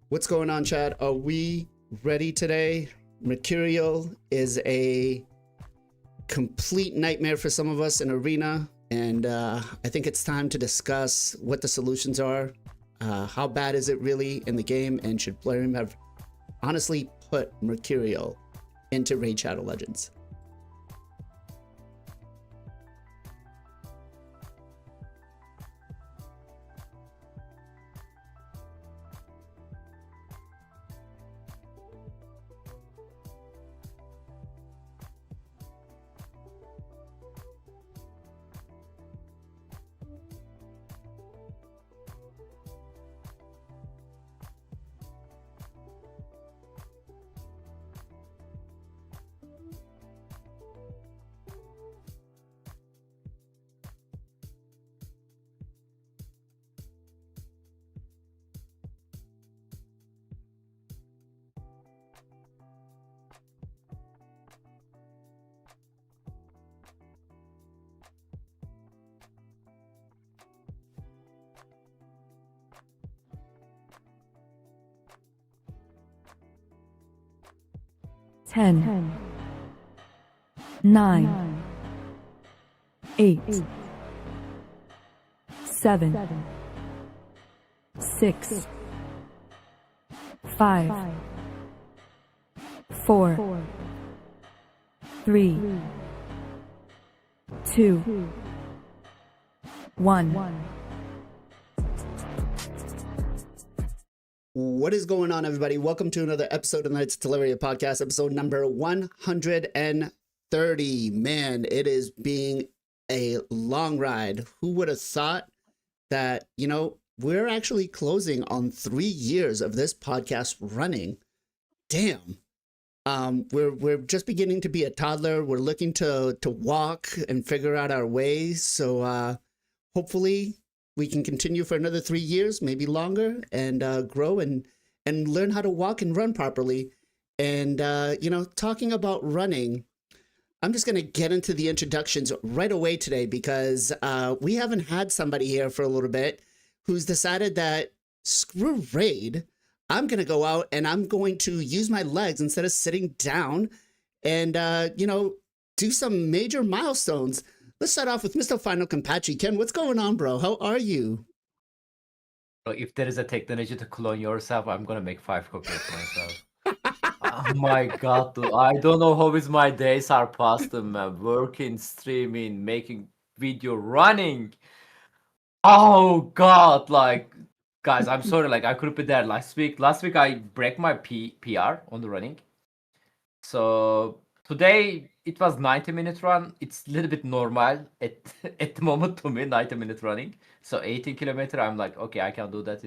What's going on, Chad? Are we ready today? Mercurial is a complete nightmare for some of us in Arena, and I think it's time to discuss what the solutions are. How bad is it really in the game, and should Plarium have honestly put Mercurial into Raid Shadow Legends? Ten, 9, 8, 7, 6, 5, 4, 3, 2, 1. What is going on, everybody? Welcome to another episode of the Teleria podcast, episode number 130. Man, it is being a long ride. Who would have thought that, we're actually closing on 3 years of this podcast running. Damn. We're just beginning to be a toddler. We're looking to walk and figure out our ways. So hopefully we can continue for another 3 years, maybe longer, and grow and learn how to walk and run properly. And, talking about running, I'm just going to get into the introductions right away today because we haven't had somebody here for a little bit who's decided that screw Raid. I'm going to go out and I'm going to use my legs instead of sitting down and, do some major milestones. Let's start off with Mr. Final Compachi. Ken, what's going on, bro? How are you? If there is a technology to clone yourself, I'm gonna make 5 copies of myself. Oh my god, dude. I don't know how is my days are passed, man. Working, streaming, making video, running. Oh god, guys, I'm sorry, I couldn't be there last week. Last week I break my PR on the running. So today it was 90-minute run. It's a little bit normal at the moment to me, 90-minute running. So 18 kilometer, I'm like, okay, I can do that,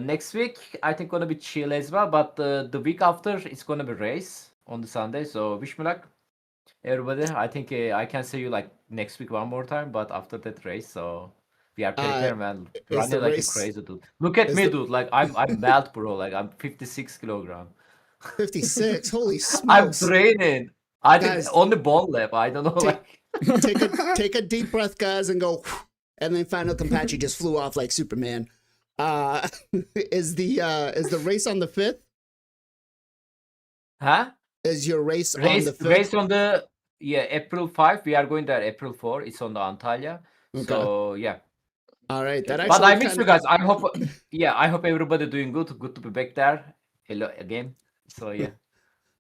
Next week, I think gonna be chill as well. But the week after, it's gonna be race on the Sunday. So wish me luck, everybody. I think I can see you next week one more time. But after that race, so we are prepared, man. Running like a crazy dude. Look at me, dude. I'm melt, bro. I'm 56 kilogram. 56? Holy I'm smokes. training. I think on the ball lap. I don't know. Take a deep breath, guys, and go. And then Final Compachi just flew off like Superman. Is the race on the 5th? Huh? Is your race on the 5th? Race on the April 5. We are going there April 4. It's on the Antalya. Okay. So yeah. All right. But I miss you guys. I hope everybody doing good. Good to be back there. Hello again. So yeah.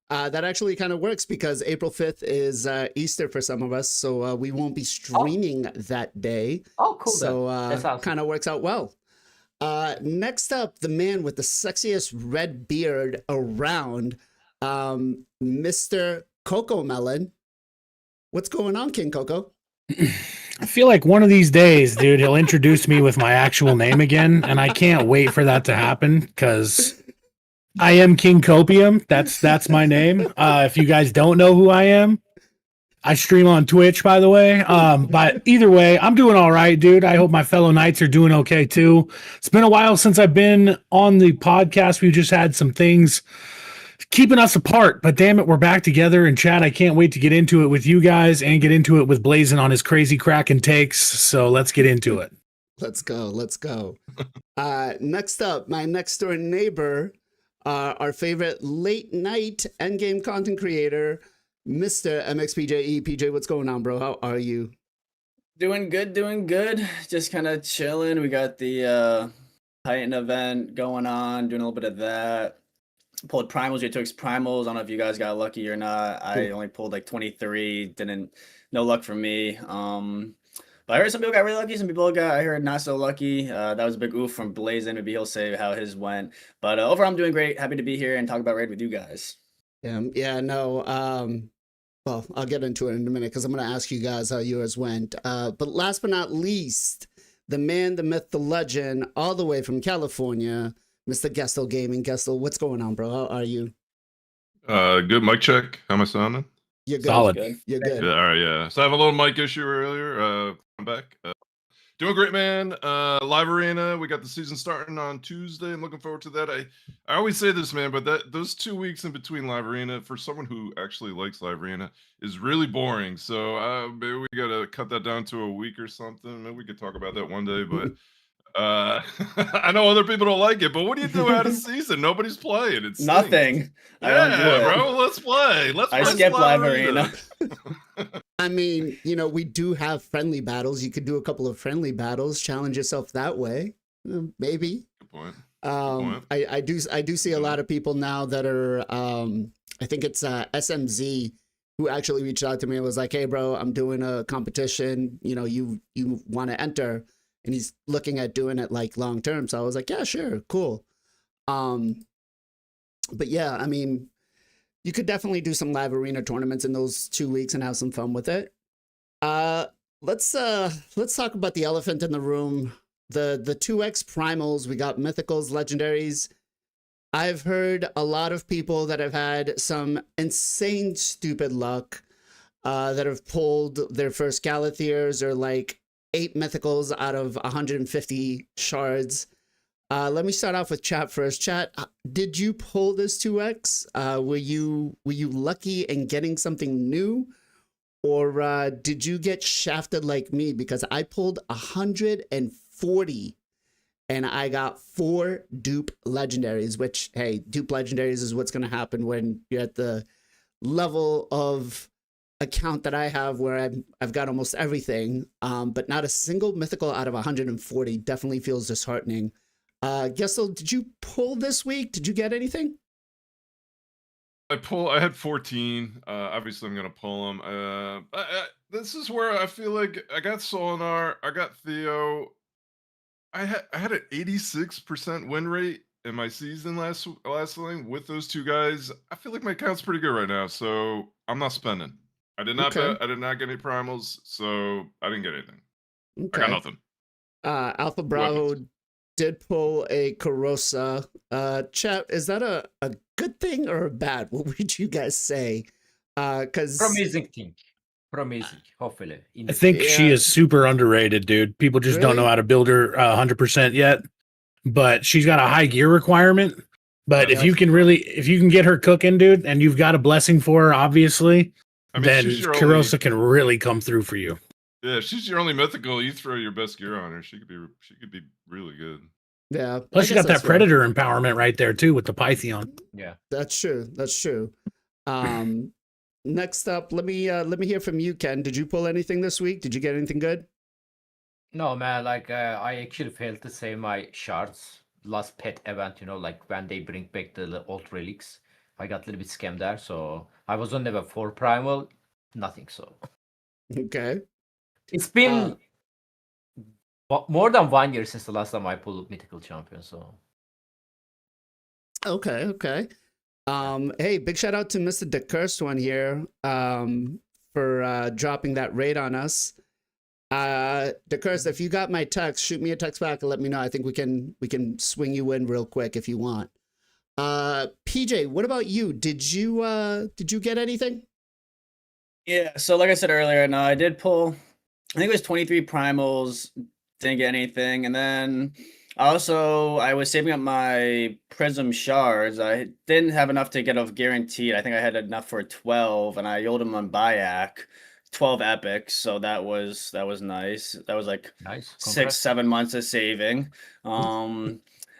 That actually kind of works because April 5th is Easter for some of us, so we won't be streaming that day. Oh, cool. So awesome. Kind of works out well. Next up, the man with the sexiest red beard around, Mr. Coco Melon. What's going on, King Coco? I feel like one of these days, dude, he'll introduce me with my actual name again, and I can't wait for that to happen because I am King Copium. That's my name. If you guys don't know who I am, I stream on Twitch, by the way. But either way, I'm doing all right, dude. I hope my fellow knights are doing okay too. It's been a while since I've been on the podcast. We just had some things keeping us apart, but damn it, we're back together. And Chad, I can't wait to get into it with you guys and get into it with Blazin on his crazy Kraken takes. So let's get into it. Let's go. Let's go. Next up, my next door neighbor, our favorite late night endgame content creator, Mr. MXPJE. PJ, what's going on, bro? How are you? Doing good, doing good. Just kind of chilling. We got the Titan event going on, doing a little bit of that. Pulled primals, J2X primals. I don't know if you guys got lucky or not. I only pulled like 23. No luck for me. But I heard some people got really lucky. Some people got, I heard, not so lucky. That was a big oof from Blazin. Maybe he'll say how his went. But overall, I'm doing great. Happy to be here and talk about Raid with you guys. Yeah, no. Well, I'll get into it in a minute because I'm going to ask you guys how yours went. But last but not least, the man, the myth, the legend, all the way from California, Mr. Gestel Gaming. Gestel, what's going on, bro? How are you? Good mic check. How am I sounding? You're good. Solid. Good. You're good. Yeah, all right, yeah. So I have a little mic issue earlier. I'm back. Doing great, man. Live Arena. We got the season starting on Tuesday. I'm looking forward to that. I always say this, man, but those 2 weeks in between Live Arena, for someone who actually likes Live Arena, is really boring. So maybe we gotta cut that down to a week or something. Maybe we could talk about that one day, but I know other people don't like it, but what do you do out of season? Nobody's playing. It's Nothing. I don't do Yeah, it. bro. Let's play. I skip Live Arena. I mean, we do have friendly battles. You could do a couple of friendly battles, challenge yourself that way. Maybe. Good point. I do see a lot of people now that are I think it's SMZ who actually reached out to me and was like, "Hey bro, I'm doing a competition, you want to enter?" And he's looking at doing it like long term. So I was like, "Yeah, sure, cool." But yeah, I mean, you could definitely do some live arena tournaments in those 2 weeks and have some fun with it. Let's talk about the elephant in the room. The 2x primals. We got mythicals, legendaries. I've heard a lot of people that have had some insane stupid luck that have pulled their first Galatheers or like 8 mythicals out of 150 shards. Let me start off with chat first. Chat, did you pull this 2x? Were you lucky in getting something new, or did you get shafted like me? Because I pulled 140 and I got 4 dupe legendaries. Which, hey, dupe legendaries is what's going to happen when you're at the level of account that I have where I've got almost everything, but not a single mythical out of 140. Definitely feels disheartening. Gestel, did you pull this week? Did you get anything? I had 14. Obviously, I'm gonna pull them. This is where I feel like I got Solinar, I got Theo. I had an 86% win rate in my season last thing with those 2 guys. I feel like my account's pretty good right now, so I'm not spending. I did not Okay. bet. I did not get any primals, so I didn't get anything. Okay. I got nothing. Alpha Bravo did pull a Karosa. Chat, is that a good thing or a bad? What would you guys say? Because Promising thing. Promising, hopefully. I think she is super underrated, dude. People just don't know Really? how to build her 100% yet. But she's got a high gear requirement. But Yeah, if you can get her cooking, dude, and you've got a blessing for her, obviously, I mean, then she's your Karosa can really come through for you. Yeah, if she's your only mythical, you throw your best gear on her. She could be really good. yeah. Plus, I you guess got that that's fair. predator empowerment right there too with the Pytheon. Yeah. That's true. That's true. Next up, let me hear from you, Ken. Did you pull anything this week? Did you get anything good? No, man, like I actually failed to save my shards last pet event, like when they bring back the old relics. I got a little bit scammed there, so I was on level 4 primal, nothing. So Okay. it's been more than 1 year since the last time I pulled mythical champion. So Okay. Hey, big shout out to Mr. The Cursed One here for dropping that raid on us. The Cursed, if you got my text, shoot me a text back and let me know. I think we can swing you in real quick if you want. PJ, what about you? Did you get anything? Yeah, so like I said earlier, no, I did pull, I think it was 23 primals, didn't get anything. And then I was saving up my Prism shards. I didn't have enough to get off guaranteed. I think I had enough for 12, and I yielded them on Bayak. 12 epics, so that was nice. That was like Nice. 6-7 months of saving.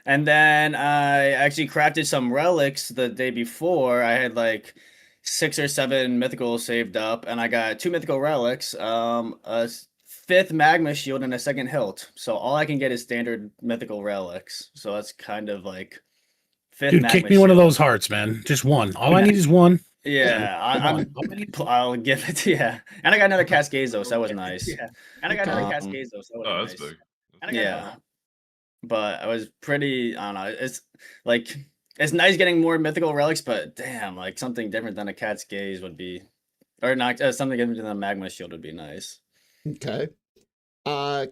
And then I actually crafted some relics the day before. I had like 6 or 7 mythicals saved up, and I got 2 mythical relics, a 5th magma shield, and a 2nd hilt. So all I can get is standard mythical relics. So that's kind of like 5th Dude, magma kick me one of shield. those hearts, man. Just one. All I need is one. Yeah, I'll give it to you. And I got another Cascade, so that was nice. And I got another Um, Cascade, so that was Oh, that's nice. big. And I got Yeah. another- But I was pretty, I don't know, it's like, it's nice getting more mythical relics, but damn, like something different than a cat's gaze would be, or not, something different than a magma shield would be nice. Okay.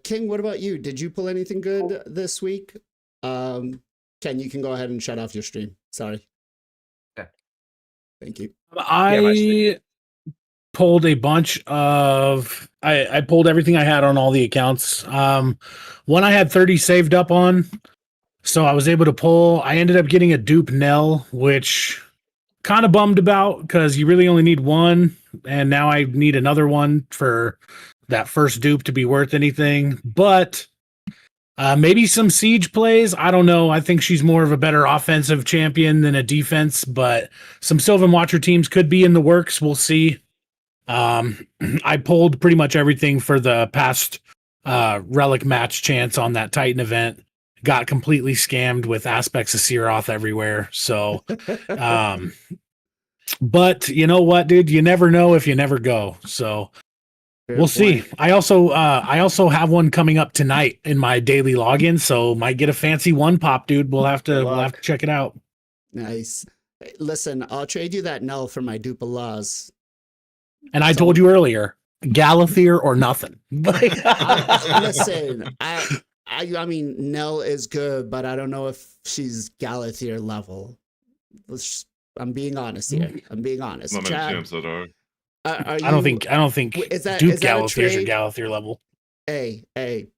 King, what about you? Did you pull anything good this week? Ken, you can go ahead and shut off your stream. Sorry. Okay. Thank you. I pulled a bunch of I pulled everything I had on all the accounts. One I had 30 saved up on, so I was able to pull. I ended up getting a dupe Nell, which kind of bummed about because you really only need one, and now I need another one for that first dupe to be worth anything. But maybe some siege plays. I don't know. I think she's more of a better offensive champion than a defense, but some Sylvan Watcher teams could be in the works. We'll see. I pulled pretty much everything for the past relic match chance on that Titan event. Got completely scammed with aspects of Searoth everywhere. So, but you know what, dude? You never know if you never go. So Fair we'll see. point. I also have one coming up tonight in my daily login, so might get a fancy one pop, dude. We'll have to check it out. Nice. Hey, listen, I'll trade you that Null for my dupe of laws. And I told you earlier, Galathier or nothing. Listen, I mean, Nell is good, but I don't know if she's Galathier level. I'm being honest here. I'm being honest. Not many Chad, champs that are. are you, I don't think is that Duke is that a Galathier's a trade? Galathier level. Hey,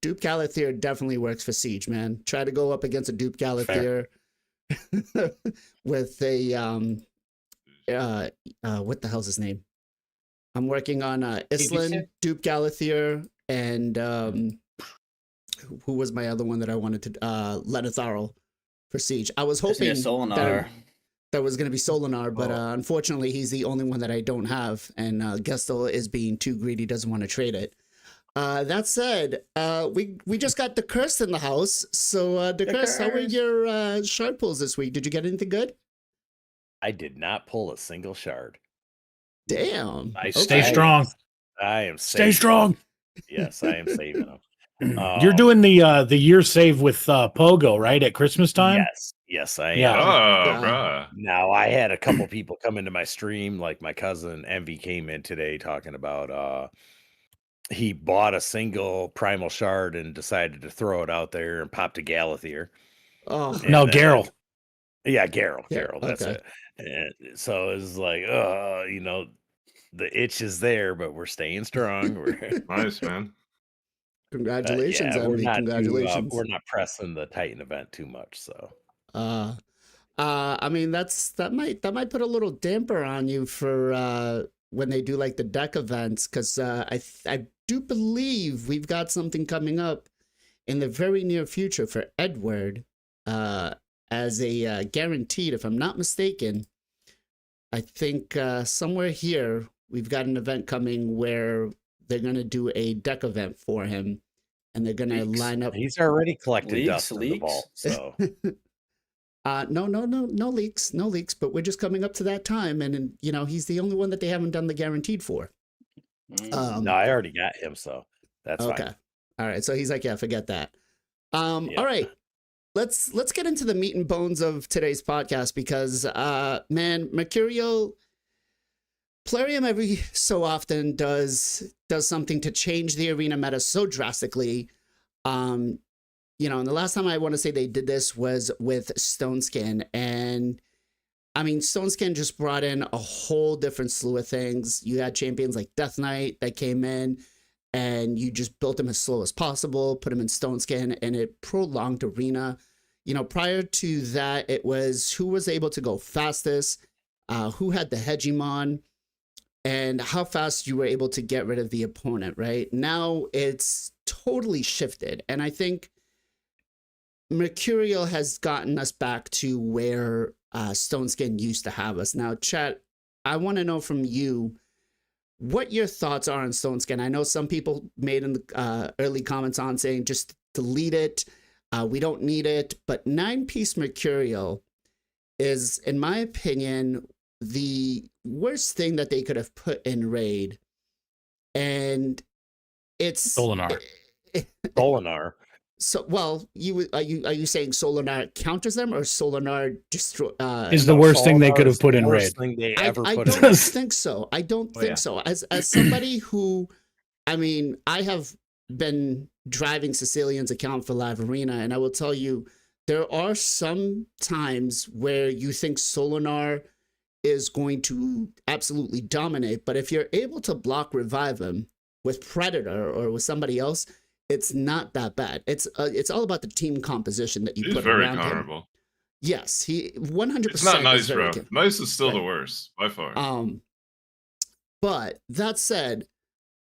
Dupe Galathier definitely works for Siege, man. Try to go up against a Dupe Galathier with a what the hell's his name? I'm working on Island, Dupe Galathier, and who was my other one that I wanted to Lenatharl for Siege. I was hoping Solinar. that was going to be Solinar, but unfortunately he's the only one that I don't have, and Gestel is being too greedy, doesn't want to trade it. That said, we just got the curse in the house. So the curse, how were your shard pulls this week? Did you get anything good? I did not pull a single shard. Damn. I Stay strong. I am Stay saving strong. them. Yes, I am saving them. You're doing the year save with Pogo, right? At Christmas time? Yes, I am. Yeah. Oh, bruh. Now I had a couple people come into my stream, like my cousin Envy came in today talking about he bought a single primal shard and decided to throw it out there and popped a Galathier. Oh, And No, then- Garrel. Yeah, Garrel. Yeah, Garrel, that's okay. it. And so it's like, you know, the itch is there, but we're staying strong. We're Nice, man. congratulations, yeah, we're Envy. not Congratulations. we're not pressing the Titan event too much. So I mean that might put a little damper on you for when they do like the deck events, because I do believe we've got something coming up in the very near future for Edward as a guaranteed, if I'm not mistaken. I think somewhere here we've got an event coming where they're gonna do a deck event for him, and they're gonna line up. he's already collected Leaks? dust in the Leaks? vault. So No leaks. But we're just coming up to that time, and you know he's the only one that they haven't done the guaranteed for. no, I already got him. So that's Okay. fine. All right. So he's like, yeah, forget that. Yeah. All right. Let's get into the meat and bones of today's podcast, because man, Mercurial Plarium every so often does something to change the arena meta so drastically. You know, and the last time I want to say they did this was with Stone Skin, and I mean, Stone Skin just brought in a whole different slew of things. You had champions like Death Knight that came in, and you just built them as slow as possible, put them in Stone Skin, and it prolonged arena. You know, prior to that, it was who was able to go fastest, who had the Hegemon, and how fast you were able to get rid of the opponent, right? Now it's totally shifted. And I think Mercurial has gotten us back to where Stone Skin used to have us. Now, chat, I want to know from you what your thoughts are on Stone Skin. I know some people made in the early comments on saying just delete it. We don't need it. But 9-piece Mercurial is, in my opinion, the worst thing that they could have put in Raid. And it's Solinar. Solinar. So, well, are you saying Solinar counters them, or Solinar destroy? Is the worst thing they could have put in Raid. Worst thing they ever I put don't in Raid. think so. I don't Oh, think yeah. so. As somebody who, I mean, I have been driving Sicilian's account for Live Arena, and I will tell you, there are some times where you think Solinar is going to absolutely dominate, but if you're able to block revive him with Predator or with somebody else, it's not that bad. It's all about the team composition that you He's put very around him. counterable. Yes, he 100%. It's not nice, is very bro. good. Nice is still the Right. worst by far. But that said,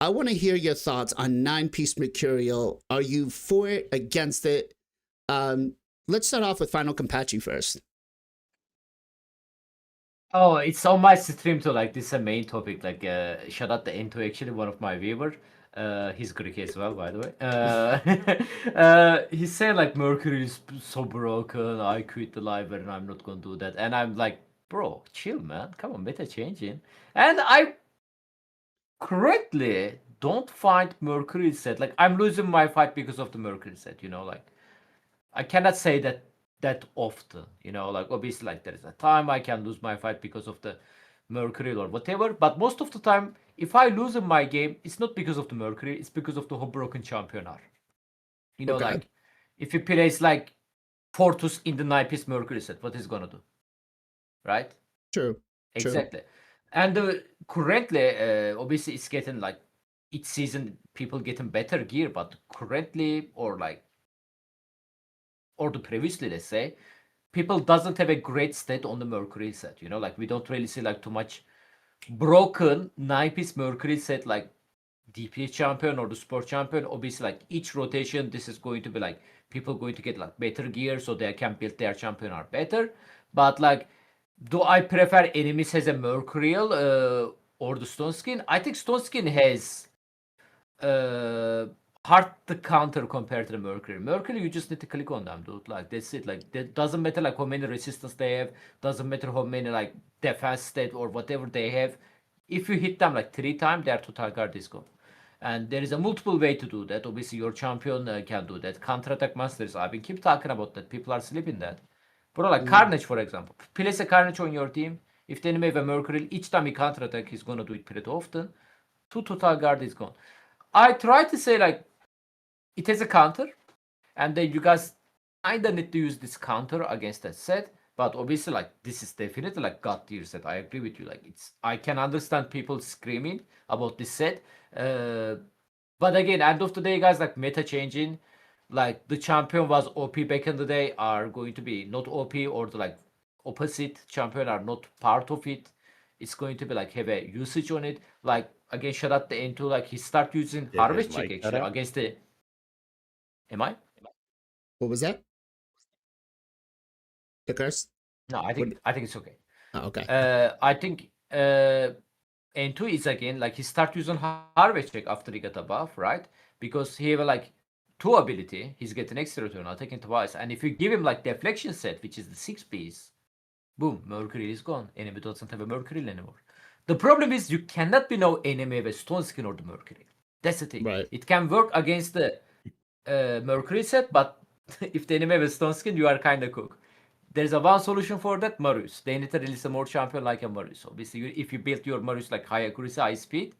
I want to hear your thoughts on 9-piece Mercurial. Are you for it, against it? Let's start off with Final Compachi first. Oh, it's on my stream too. Like this is a main topic. Like shout out to Into, actually one of my viewer. He's Greek as well, by the way. He said like Mercury is so broken. I quit the library and I'm not gonna do that. And I'm like, bro, chill, man. Come on, meta changing. And I correctly don't find Mercury set. Like I'm losing my fight because of the Mercury set. You know, like I cannot say that often, you know, like obviously like there is a time I can lose my fight because of the Mercurial or whatever, but most of the time if I lose in my game, it's not because of the Mercury, it's because of the how broken champion are. You know, Okay. like if he plays like Fortus in the 9-piece Mercury set, what is gonna do? Right? True. Exactly. And currently, obviously it's getting like each season people getting better gear, but currently or the previously, let's say, people doesn't have a great stat on the Mercury set. You know, like we don't really see like too much broken 9-piece Mercury set like DPS champion or the sport champion. Obviously, like each rotation, this is going to be like people going to get like better gear so they can build their champion are better. But like, do I prefer enemies as a Mercurial or the Stone Skin? I think Stone Skin has hard to counter compared to the Mercury. Mercury, you just need to click on them, dude. Like that's it. Like that doesn't matter like how many resistance they have, doesn't matter how many like defense stat or whatever they have. If you hit them like 3 times, their total guard is gone. And there is a multiple way to do that. Obviously, your champion can do that. Counter-attack masters. I've been keep talking about that. People are sleeping that. Bro, like Carnage, for example. Place a Carnage on your team. If the enemy have a Mercury, each time he counter-attack, he's gonna do it pretty often. 2 total guard is gone. I try to say like it has a counter, and then you guys kinda need to use this counter against that set. But obviously, like this is definitely like God tier set. I agree with you. Like I can understand people screaming about this set. But again, end of the day, guys, like meta changing. Like the champion was OP back in the day are going to be not OP, or the like opposite champion are not part of it. It's going to be like have a usage on it. Like again, shout out the into like he start using Did Harvest his Check mic cut actually out? against the. Am I? What was that? The curse? No, I think it's okay. Oh, okay. I think N2 is again like he start using Harvest Check after he got a buff, right? Because he have like 2 ability, he's getting extra turn, attacking twice, and if you give him like deflection set, which is the 6-piece, boom, Mercury is gone. Enemy doesn't have a Mercury anymore. The problem is you cannot be no enemy with Stone Skin or the Mercury. That's the thing. Right. It can work against the Mercury set, but if the enemy has Stone Skin, you are kind of cooked. There's a one solution for that, Marius. They need to release a more champion like a Marius. Obviously, if you build your Marius like high accuracy, high speed,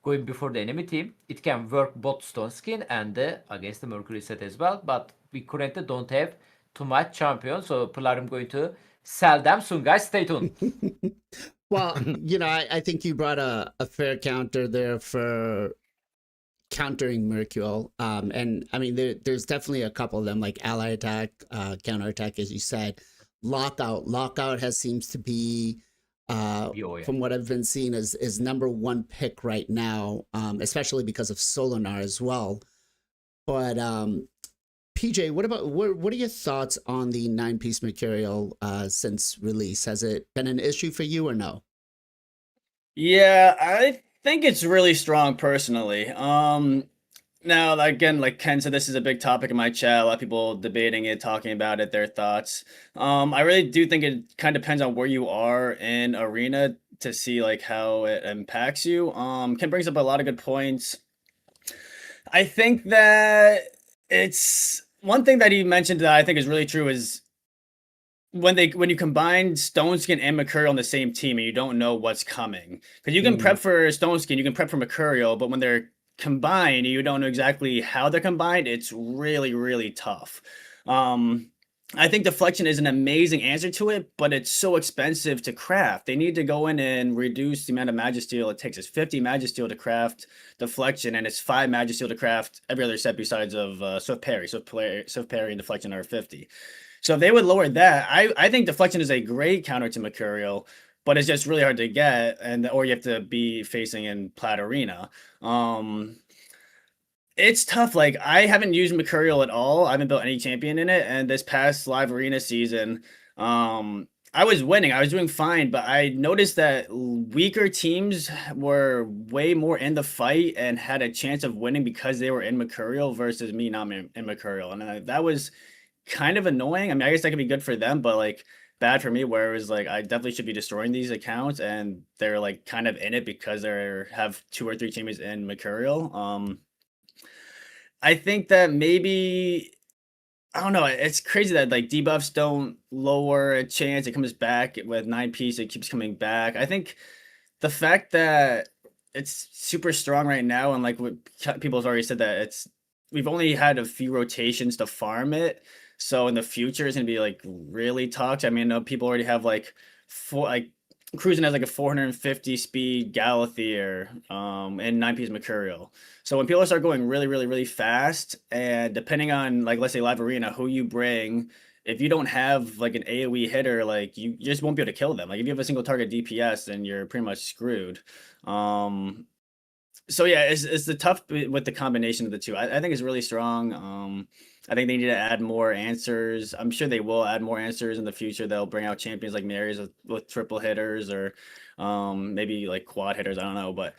going before the enemy team, it can work both Stone Skin and against the Mercury set as well. But we currently don't have too much champion, so I'm going to sell them soon, guys. Stay tuned. Well, you know, I think you brought a fair counter there for countering Mercurial. And I mean, there's definitely a couple of them, like ally attack, counter attack, as you said. Lockout seems to be BOA. from what I've been seeing, is number one pick right now, especially because of Solinar as well. But PJ, what are your thoughts on the 9-piece Mercurial since release? Has it been an issue for you or no? Yeah, I think it's really strong personally. Now again, like Ken said, this is a big topic in my chat. A lot of people debating it, talking about it, their thoughts. I really do think it kind of depends on where you are in arena to see like how it impacts you. Ken brings up a lot of good points. I think that it's one thing that he mentioned that I think is really true is when you combine Stone Skin and Mercurial on the same team and you don't know what's coming. Because you can prep for Stone Skin, you can prep for Mercurial, but when they're combined, you don't know exactly how they're combined, it's really, really tough. I think Deflection is an amazing answer to it, but it's so expensive to craft. They need to go in and reduce the amount of Magisteel it takes. It's 50 Magisteel to craft Deflection, and it's 5 Magisteel to craft every other set besides of Swift Parry. Swift Parry and Deflection are 50. So if they would lower that, I think Deflection is a great counter to Mercurial, but it's just really hard to get, or you have to be facing in Plat Arena. It's tough. Like I haven't used Mercurial at all. I haven't built any champion in it, and this past live arena season, I was winning. I was doing fine, but I noticed that weaker teams were way more in the fight and had a chance of winning because they were in Mercurial versus me not in Mercurial, and that was kind of annoying. I mean, I guess that could be good for them, but like bad for me, where it was like I definitely should be destroying these accounts, and they're like kind of in it because they have 2 or 3 teammates in Mercurial. I think that maybe I don't know. It's crazy that like debuffs don't lower a chance. It comes back with 9-piece. It keeps coming back. I think the fact that it's super strong right now, and like what people have already said that we've only had a few rotations to farm it. So in the future, it's gonna be like really toxic. I mean, I know people already have like Cruising has like a 450 speed Galathier and 9-piece Mercurial. So when people start going really, really, really fast, and depending on like let's say live arena, who you bring, if you don't have like an AoE hitter, like you just won't be able to kill them. Like if you have a single target DPS, then you're pretty much screwed. So yeah, it's the tough with the combination of the two. I think it's really strong. I think they need to add more answers. I'm sure they will add more answers in the future. They'll bring out champions like Mary's with triple hitters or maybe like quad hitters. I don't know, but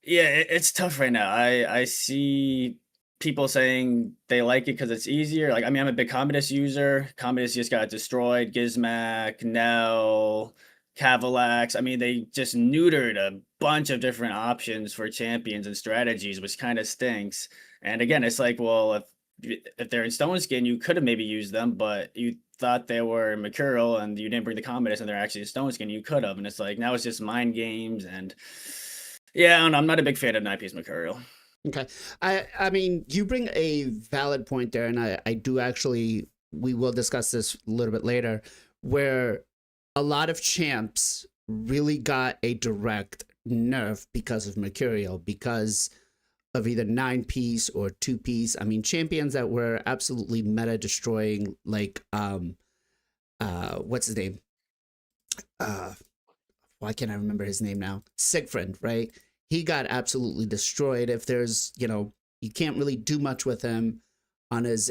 yeah, it's tough right now. I see people saying they like it because it's easier. Like I mean, I'm a big Commodus user. Commodus just got destroyed. Gizmac, Nell, Cavalax. I mean, they just neutered a bunch of different options for champions and strategies, which kind of stinks. And again, it's like, well, if they're in Stone Skin, you could have maybe used them, but you thought they were Mercurial and you didn't bring the Commodus and they're actually in Stone Skin, you could have. And it's like, now it's just mind games. And yeah, I don't know, I'm not a big fan of 9-piece Mercurial. Okay. I mean, you bring a valid point there, and I do actually, we will discuss this a little bit later, where a lot of champs really got a direct nerf because of Mercurial, because of either 9-piece or 2-piece. I mean, champions that were absolutely meta destroying, like what's his name? Why can't I remember his name now? Siegfried, right? He got absolutely destroyed. If there's, you can't really do much with him on his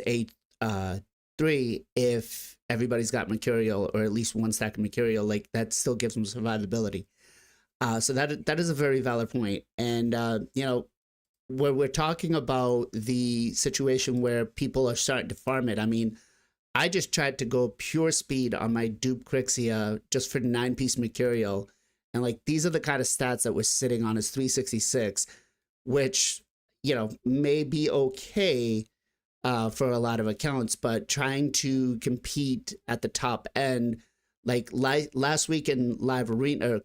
8-3 if everybody's got Mercurial or at least one stack of Mercurial. Like that still gives him survivability. So that is a very valid point. And where we're talking about the situation where people are starting to farm it. I mean, I just tried to go pure speed on my dupe Crixia just for 9-piece Mercurial. And like, these are the kind of stats that we're sitting on as 366, which, may be okay for a lot of accounts, but trying to compete at the top end, like last week in live arena,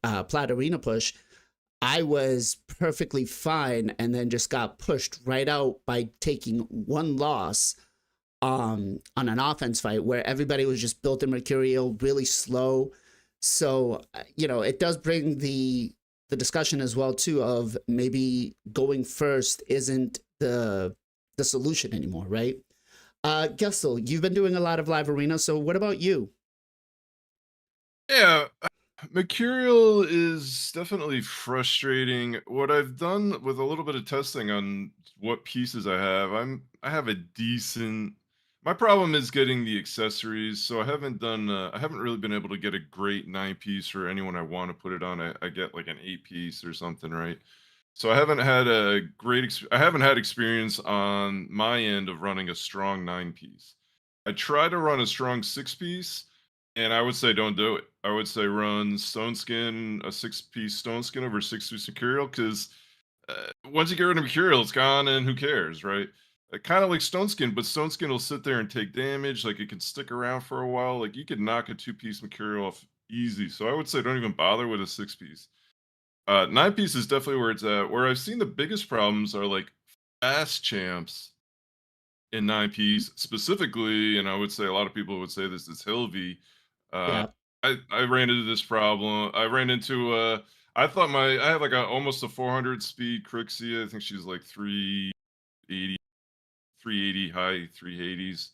Plat Arena push, I was perfectly fine and then just got pushed right out by taking one loss on an offense fight where everybody was just built in Mercurial, really slow. So, it does bring the discussion as well too of maybe going first isn't the solution anymore, right? Gessel, you've been doing a lot of live arena, so what about you? Yeah, Mercurial is definitely frustrating. What I've done with a little bit of testing on what pieces I have a decent. My problem is getting the accessories, so I haven't really been able to get a great 9 piece for anyone I want to put it on. I get like an 8 piece or something, right? So I haven't had experience on my end of running a strong 9 piece. I try to run a strong 6 piece, and I would say don't do it. I would say run Stone Skin, a 6 piece Stone Skin over 6 piece Mercurial, because once you get rid of Mercurial, it's gone, and who cares, right? Kind of like Stone Skin, but Stone Skin will sit there and take damage. Like it can stick around for a while. Like you could knock a 2 piece Mercurial off easy. So I would say don't even bother with a 6 piece. 9 piece is definitely where it's at. Where I've seen the biggest problems are like fast champs in 9 piece specifically, and I would say a lot of people would say this is Hilvy. Uh, Yeah. I ran into this problem. I ran into I have like almost a 400 speed Crixie. I think she's like 380, 380 high 380s.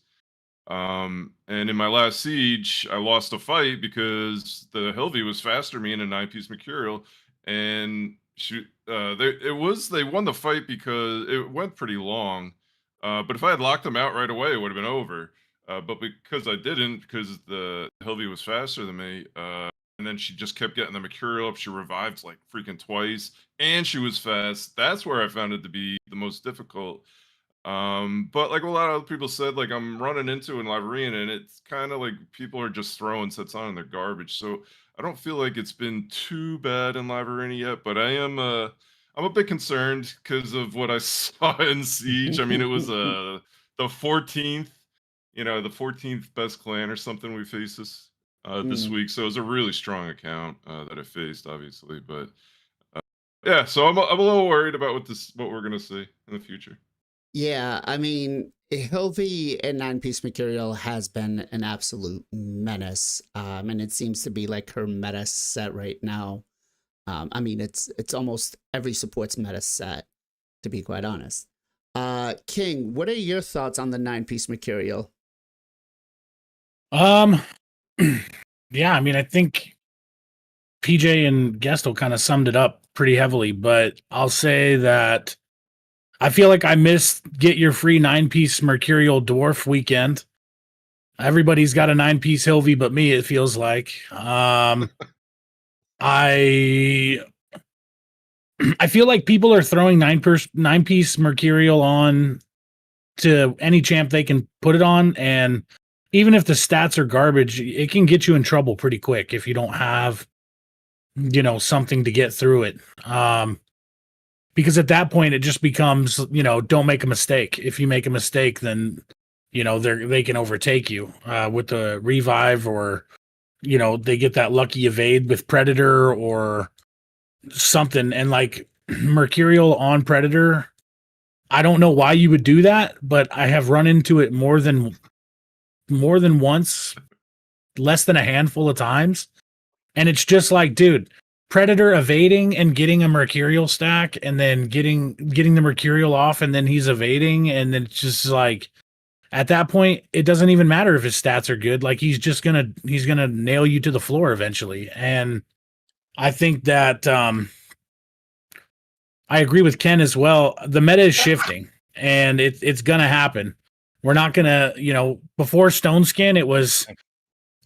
And in my last siege, I lost a fight because the Hilvy was faster than me in a 9 piece Mercurial, and they won the fight because it went pretty long. But if I had locked them out right away, it would have been over. But because I didn't, because the Hilvy was faster than me, and then she just kept getting the Mercurial up. She revived like freaking twice, and she was fast. That's where I found it to be the most difficult. But like a lot of other people said, like I'm running into in Live Arena, and it's kind of like people are just throwing sets on and they're garbage. So I don't feel like it's been too bad in Live Arena yet, but I'm a bit concerned because of what I saw in Siege. I mean, it was the 14th, the 14th best clan or something we faced this Mm. week. So it was a really strong account that I faced, obviously. But yeah, so I'm a little worried about what we're gonna see in the future. Yeah, I mean, Hilvy and 9 piece Mercurial has been an absolute menace. And it seems to be like her meta set right now. I mean, it's almost every support's meta set, to be quite honest. King, what are your thoughts on the 9 piece Mercurial? Yeah, I mean, I think PJ and Gestel kind of summed it up pretty heavily, but I'll say that I feel like I missed get your free 9 piece Mercurial Dwarf weekend. Everybody's got a 9 piece Hilvy but me, it feels like. I I feel like people are throwing 9 piece Mercurial on to any champ they can put it on, and even if the stats are garbage, it can get you in trouble pretty quick if you don't have something to get through it. Because at that point it just becomes, don't make a mistake. If you make a mistake, then they can overtake you with the revive, or they get that lucky evade with Predator or something. And like Mercurial on Predator, I don't know why you would do that, but I have run into it more than once, less than a handful of times. And it's just like, dude, Predator evading and getting a Mercurial stack, and then getting the Mercurial off, and then he's evading, and then it's just like, at that point it doesn't even matter if his stats are good. Like he's gonna nail you to the floor eventually. And I think that I agree with Ken as well. The meta is shifting, and it's gonna happen. We're not gonna, before Stone Skin, it was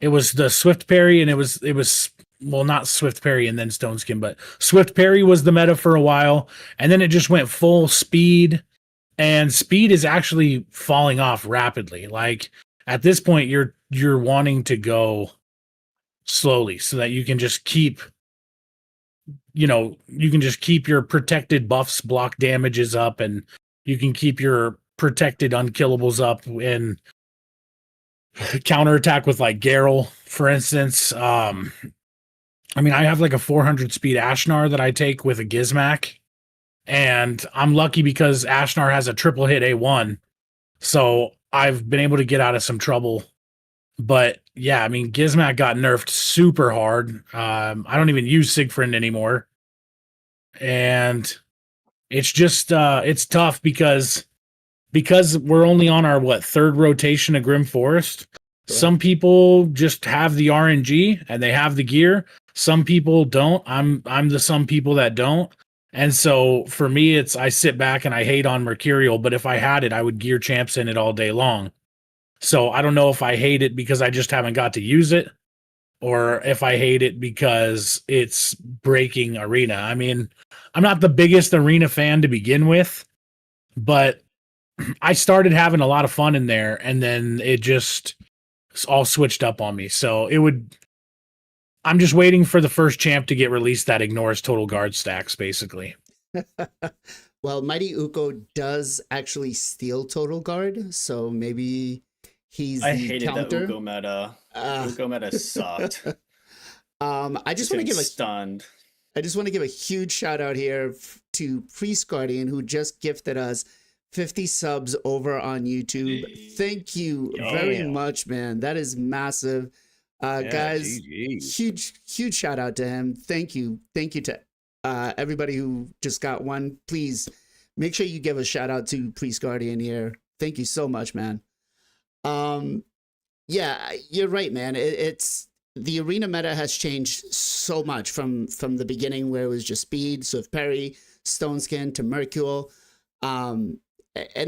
the Swift Parry, and it was well, not Swift Parry and then Stone Skin, but Swift Parry was the meta for a while, and then it just went full speed, and speed is actually falling off rapidly. Like at this point, you're wanting to go slowly so that you can just keep your protected buffs, block damages up, and you can keep your protected unkillables up and counterattack with like Garrel, for instance. I mean, I have like a 400 speed Ashnar that I take with a Gizmac, and I'm lucky because Ashnar has a triple hit A1. So I've been able to get out of some trouble. But yeah, I mean, Gizmac got nerfed super hard. I don't even use Sigfrind anymore. And it's just, it's tough because we're only on our, third rotation of Grim Forest. Some people just have the RNG and they have the gear. Some people don't. I'm the some people that don't. And so for me, it's I sit back and I hate on Mercurial, but if I had it, I would gear champs in it all day long. So I don't know if I hate it because I just haven't got to use it, or if I hate it because it's breaking Arena. I mean, I'm not the biggest Arena fan to begin with, but I started having a lot of fun in there, and then it just all switched up on me. So I'm just waiting for the first champ to get released that ignores total guard stacks, basically. Well, Mighty Uko does actually steal total guard, so maybe he's I the hated counter. the Uko meta. Uko meta sucked. I just want to give a stunned. I just want to give a huge shout out here to Priest Guardian, who just gifted us 50 subs over on YouTube. Thank you very much, man. That is massive. Guys, huge shout out to him. Thank you to everybody who just got one. Please make sure you give a shout out to Priest Guardian here. Thank you so much, man. Yeah, you're right, man. It's the arena meta has changed so much from the beginning, where it was just speed, Swift Parry, Stone Skin to Mercurial. And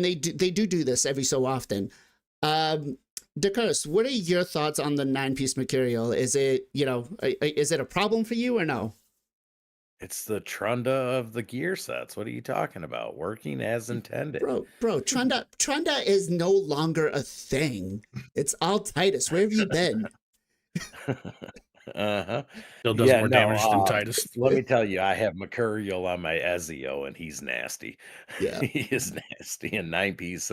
they do this every so often. DeCurse, what are your thoughts on the 9-piece Mercurial? Is it, is it a problem for you or no? It's the Trunda of the gear sets. What are you talking about? Working as intended. Bro, Trunda is no longer a thing. It's all Titus. Where have you been? Still does more damage than Titus. Let me tell you, I have Mercurial on my Ezio, and he's nasty. Yeah. He is nasty. And 9-piece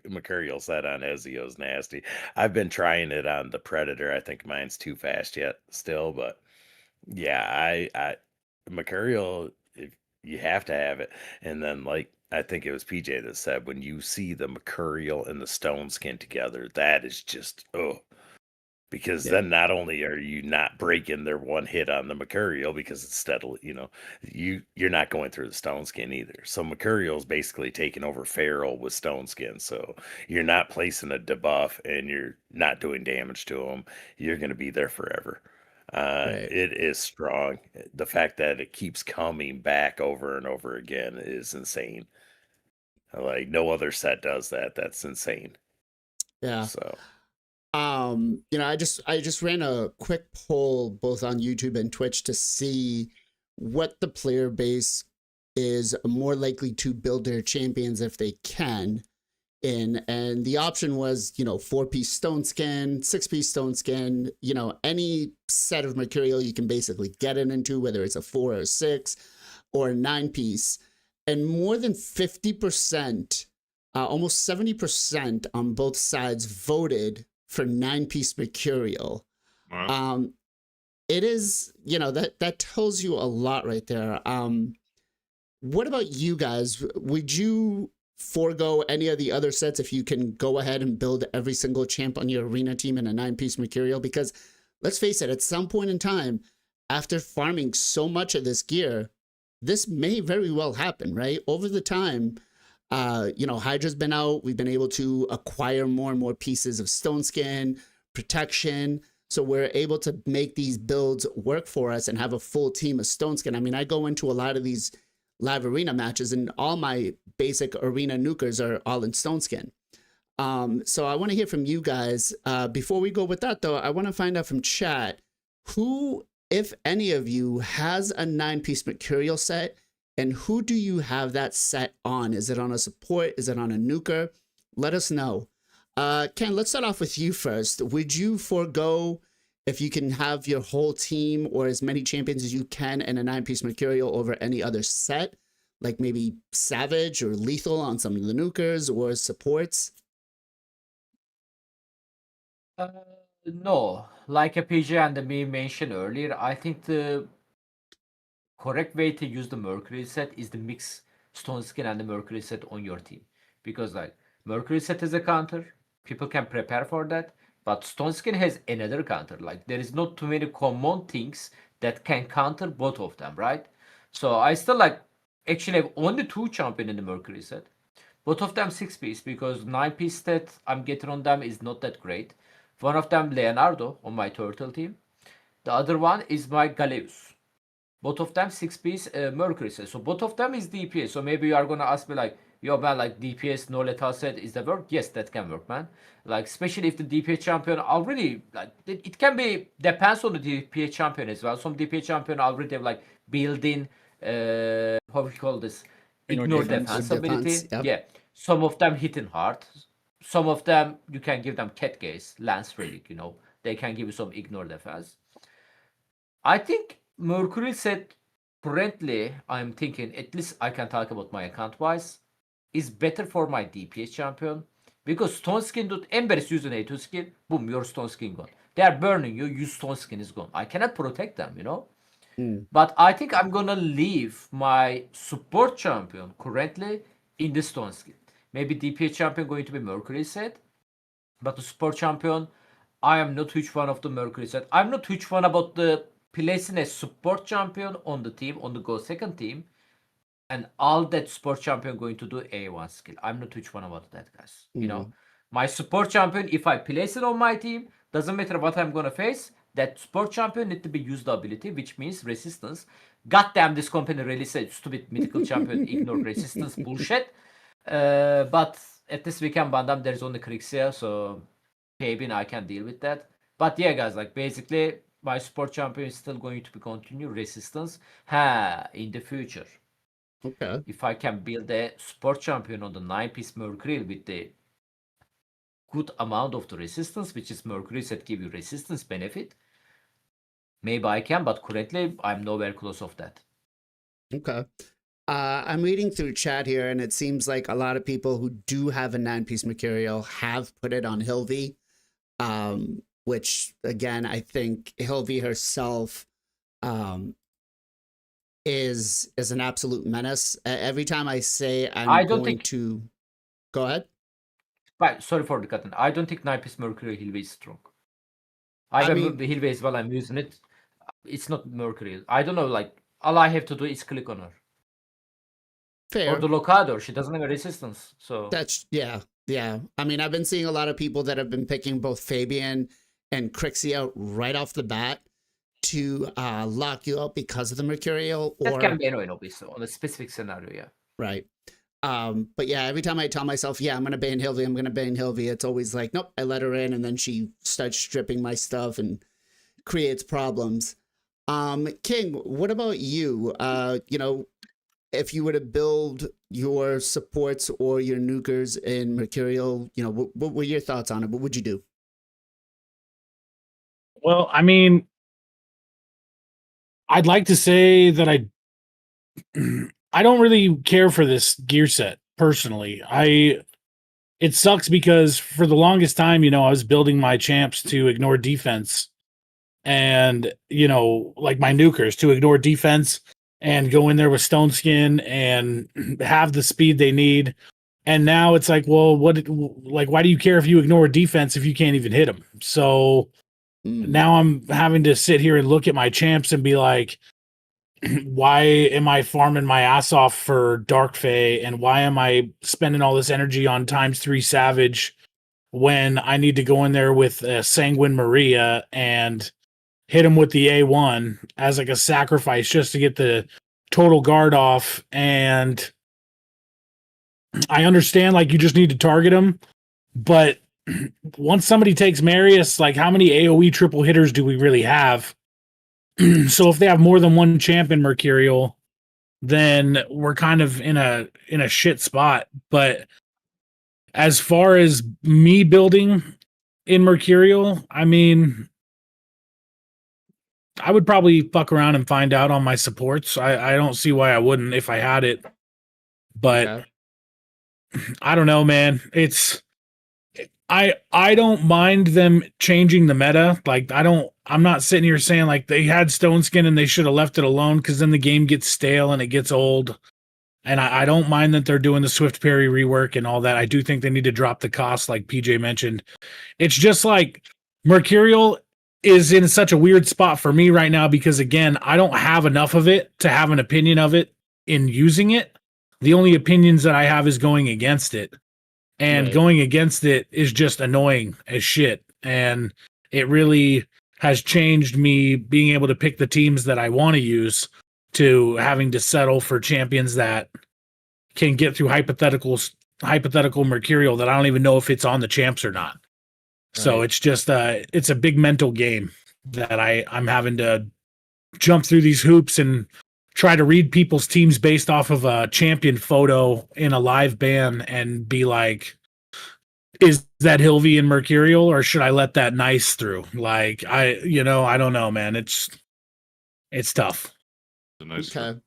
Mercurial set on Ezio is nasty. I've been trying it on the Predator. I think mine's too fast yet still, but yeah, I Mercurial, if you have to have it. And then, like, I think it was PJ that said, when you see the Mercurial and the Stone Skin together, that is just because then not only are you not breaking their one hit on the Mercurial because it's steadily, you're not going through the Stone Skin either. So Mercurial is basically taking over Feral with Stone Skin. So you're not placing a debuff and you're not doing damage to them. You're going to be there forever. Right. It is strong. The fact that it keeps coming back over and over again is insane. Like no other set does that. That's insane. Yeah. So I just ran a quick poll both on YouTube and Twitch to see what the player base is more likely to build their champions if they can in, and the option was 4-piece Stone Skin, 6-piece Stone Skin, any set of Mercurial you can basically get it into, whether it's a 4 or 6 or a 9-piece, and more than 50%, almost 70% on both sides voted for 9-piece Mercurial. Wow. It is, that tells you a lot right there. What about you guys? Would you forego any of the other sets if you can go ahead and build every single champ on your arena team in a 9-piece Mercurial? Because let's face it, at some point in time, after farming so much of this gear, this may very well happen, right? Over the time, Hydra's been out. We've been able to acquire more and more pieces of Stone Skin, protection. So we're able to make these builds work for us and have a full team of Stone Skin. I mean, I go into a lot of these live arena matches and all my basic arena nukers are all in Stone Skin. So I want to hear from you guys. Before we go with that, though, I want to find out from chat who, if any of you, has a 9-piece Mercurial set. And who do you have that set on? Is it on a support? Is it on a nuker? Let us know. Ken, let's start off with you first. Would you forego, if you can have your whole team or as many champions as you can in a 9-piece Mercurial over any other set? Like maybe Savage or Lethal on some of the nukers or supports? No. Like a PJ and me mentioned earlier, I think the correct way to use the Mercury set is to mix Stone Skin and the Mercury set on your team. Because like Mercury set is a counter, people can prepare for that, but Stone Skin has another counter. Like there is not too many common things that can counter both of them, right? So I still actually have only 2 champion in the Mercury set. Both of them 6-piece because 9-piece stat I'm getting on them is not that great. One of them Leonardo on my turtle team. The other one is my Galeus. Both of them 6-piece Mercury set. So both of them is DPS. So maybe you are gonna ask me like, yo man, like DPS no lethal set, is that work? Yes, that can work, man. Like especially if the DPS champion already like it can be depends on the DPS champion as well. Some DPS champion already have like built-in how we call this ignore defense ability. Yep. Yeah. Some of them hitting hard. Some of them you can give them cat gaze, lance relic, you know. They can give you some ignore defense. I think Mercury set currently, I'm thinking, at least I can talk about my account wise, is better for my DPS champion. Because Stone Skin dude, Embers using A2 skill, boom, your Stone Skin gone. They are burning you, your Stone Skin is gone. I cannot protect them, you know? But I think I'm gonna leave my support champion currently in the Stone Skin. Maybe DPS champion going to be Mercury set, but the support champion, I am not huge fan of the Mercury set. I'm not huge fan about the placing a support champion on the team, on the go second team, and all that support champion going to do A1 skill. I'm not huge fan about that, guys. You know, my support champion, if I place it on my team, doesn't matter what I'm gonna face, that support champion need to be used the ability, which means resistance. Goddamn, this company released a stupid mythical champion, ignore resistance bullshit. But at this weekend Bandam, there's only Krixia, so maybe I can deal with that. But yeah, guys, like basically my support champion is still going to be continue resistance in the future. Okay. If I can build a support champion on the 9-piece Mercurial with the good amount of the resistance, which is Mercury that give you resistance benefit, maybe I can, but currently I'm nowhere close of that. Okay. I'm reading through chat here, and it seems like a lot of people who do have a 9-piece Mercurial have put it on Hilvi, which, again, I think Hilvi herself is an absolute menace. Every time I say I don't think... to... Go ahead. But sorry for the cutting. I don't think 9-piece Mercury Hilvi is strong. I have Hilvi as well. I'm using it. It's not Mercury. I don't know. Like all I have to do is click on her. Fair. Or the Locador. She doesn't have a resistance. So that's yeah. I mean, I've been seeing a lot of people that have been picking both Fabian and Crixia right off the bat to lock you up because of the Mercurial. That can be annoying, obviously, on a specific scenario. Yeah. Right. But yeah, every time I tell myself, yeah, I'm going to ban Hilvi, it's always like, nope, I let her in, and then she starts stripping my stuff and creates problems. King, what about you? You know, if you were to build your supports or your nukers in Mercurial, you know, what were your thoughts on it? What would you do? Well, I mean, I'd like to say that I don't really care for this gear set personally. It sucks because for the longest time, you know, I was building my champs to ignore defense and, you know, like my nukers to ignore defense and go in there with Stone Skin and have the speed they need. And now it's like, well, why do you care if you ignore defense if you can't even hit them? So now I'm having to sit here and look at my champs and be like, why am I farming my ass off for Dark Fae, and why am I spending all this energy on ×3 Savage when I need to go in there with Sanguine Maria and hit him with the A1 as like a sacrifice just to get the total guard off? And I understand like you just need to target him, but once somebody takes Marius, like how many AoE triple hitters do we really have? So if they have more than one champion Mercurial, then we're kind of in a shit spot. But as far as me building in Mercurial, I mean, I would probably fuck around and find out on my supports. I don't see why I wouldn't if I had it. But I don't know, man. I don't mind them changing the meta. Like I'm not sitting here saying like they had Stone Skin and they should have left it alone, because then the game gets stale and it gets old. And I don't mind that they're doing the Swift Parry rework and all that. I do think they need to drop the cost, like PJ mentioned. It's just like Mercurial is in such a weird spot for me right now because, again, I don't have enough of it to have an opinion of it in using it. The only opinions that I have is going against it. And going against it is just annoying as shit. and it really has changed me being able to pick the teams that I want to use to having to settle for champions that can get through hypothetical Mercurial that I don't even know if it's on the champs or not. So Right. it's just it's a big mental game that I'm having to jump through these hoops and try to read people's teams based off of a champion photo in a live ban and be like, is that Hilvy and Mercurial, or should I let that nice through? Like, I don't know, man. It's tough. A nice Okay.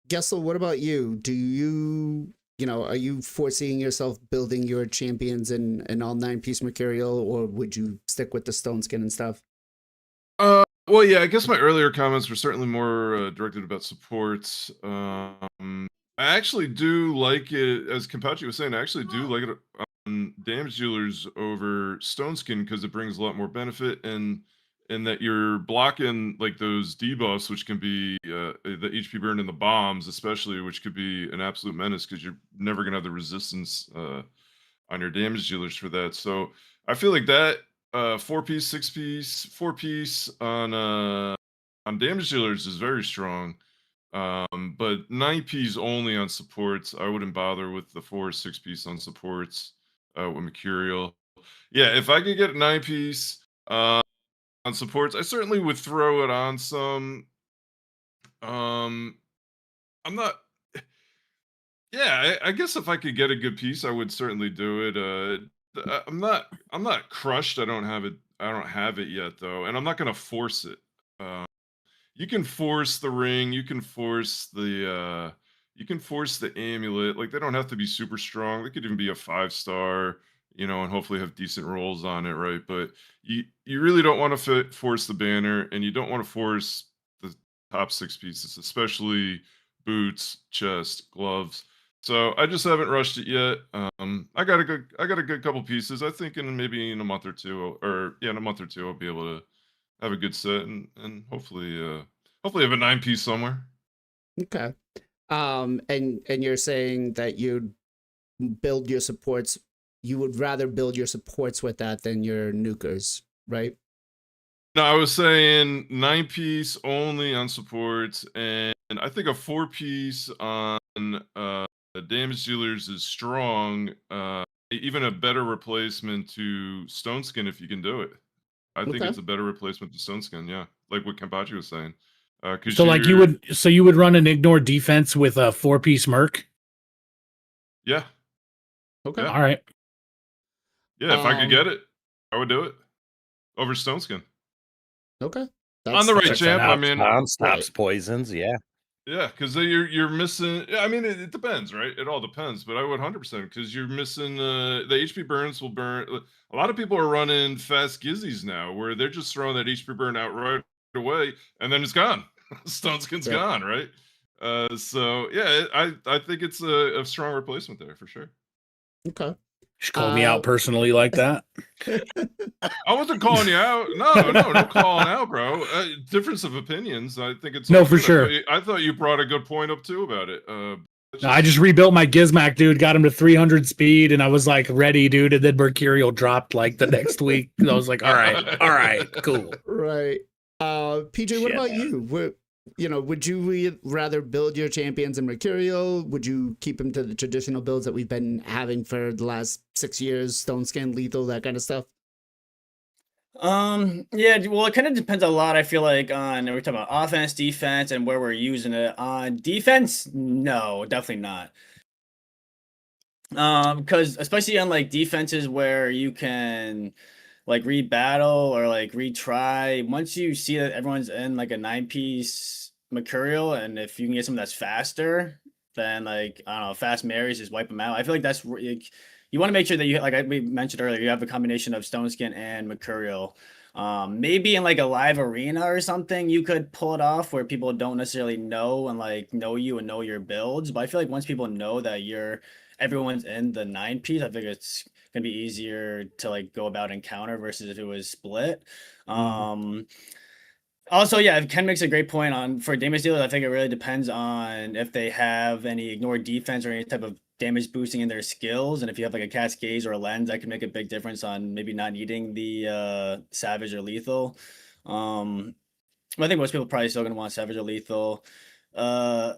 Gessel, what about you? Do you, are you foreseeing yourself building your champions in an all 9-piece Mercurial, or would you stick with the stone skin and stuff? Well, yeah, I guess my earlier comments were certainly more directed about supports. I actually do like it, as Kampachi was saying, I actually do like it on damage dealers over stone skin because it brings a lot more benefit, and that you're blocking like those debuffs, which can be the HP burn and the bombs, especially, which could be an absolute menace because you're never gonna have the resistance on your damage dealers for that. So I feel like that 4-piece, 6-piece, 4-piece on damage dealers is very strong. But 9-piece only on supports. I wouldn't bother with the 4 or 6-piece on supports with Mercurial. Yeah, if I could get a 9-piece on supports, I certainly would throw it on some. I'm not. Yeah, I guess if I could get a good piece, I would certainly do it. I'm not crushed. I don't have it. I don't have it yet though, and I'm not gonna force it. Uh, you can force the ring. You can force the amulet. Like, they don't have to be super strong. They could even be a 5-star, and hopefully have decent rolls on it, right? But you really don't want to force the banner, and you don't want to force the top 6 pieces, especially boots, chest, gloves. So I just haven't rushed it yet. I got a good couple pieces. I think maybe in a month or two, I'll be able to have a good set and hopefully have a 9-piece somewhere. Okay. And you're saying that you'd build your supports. You would rather build your supports with that than your nukers, right? No, I was saying 9-piece only on supports, and I think a 4-piece on damage dealers is strong. Even a better replacement to Stone Skin if you can do it. I think Okay. it's a better replacement to Stone Skin. Yeah, like what Kampachi was saying. So like you would run an ignore defense with a 4-piece Merc? Yeah. Okay. Yeah. All right. Yeah, if I could get it, I would do it over Stone Skin. Okay. On the right Check that champ, I out. mean, Stops Right. poisons, yeah. yeah, because you're missing. I mean, it depends, right? It all depends, but I would 100% because you're missing the HP burns will burn. A lot of people are running fast Gizzies now, where they're just throwing that HP burn out right away, and then it's gone. Stone Skin's Yep. gone, right? So yeah, I think it's a strong replacement there for sure. Okay. She called me out personally like that. I wasn't calling you out. No calling out, bro. Difference of opinions. I think it's No, all for good. sure. I thought you brought a good point up too about it. No, I just rebuilt my Gizmac, dude. Got him to 300 speed, and I was like ready, dude. And then Mercurial dropped like the next week. And I was like, all right, cool. Right. PJ, what Shit, about man. you? Would you rather build your champions in Mercurial? Would you keep them to the traditional builds that we've been having for the last 6 years? Stone Skin, lethal, that kind of stuff? Yeah, well, it kind of depends a lot, I feel like, on we're talking about offense, defense, and where we're using it. On defense, no, definitely not. Because especially on like defenses where you can like rebattle or like retry, once you see that everyone's in like a 9-piece Mercurial, and if you can get something that's faster, then like I don't know, fast marries just wipe them out. I feel like that's like, you want to make sure that you, like we mentioned earlier, you have a combination of Stone Skin and Mercurial. Maybe in like a live arena or something, you could pull it off where people don't necessarily know and like know you and know your builds. But I feel like once people know that everyone's in the 9-piece, I think it's gonna be easier to like go about and counter versus if it was split. Also, yeah, Ken makes a great point on for damage dealers. I think it really depends on if they have any ignored defense or any type of damage boosting in their skills, and if you have like a Cascades or a Lens, that can make a big difference on maybe not needing the Savage or Lethal. I think most people probably still gonna want Savage or Lethal. I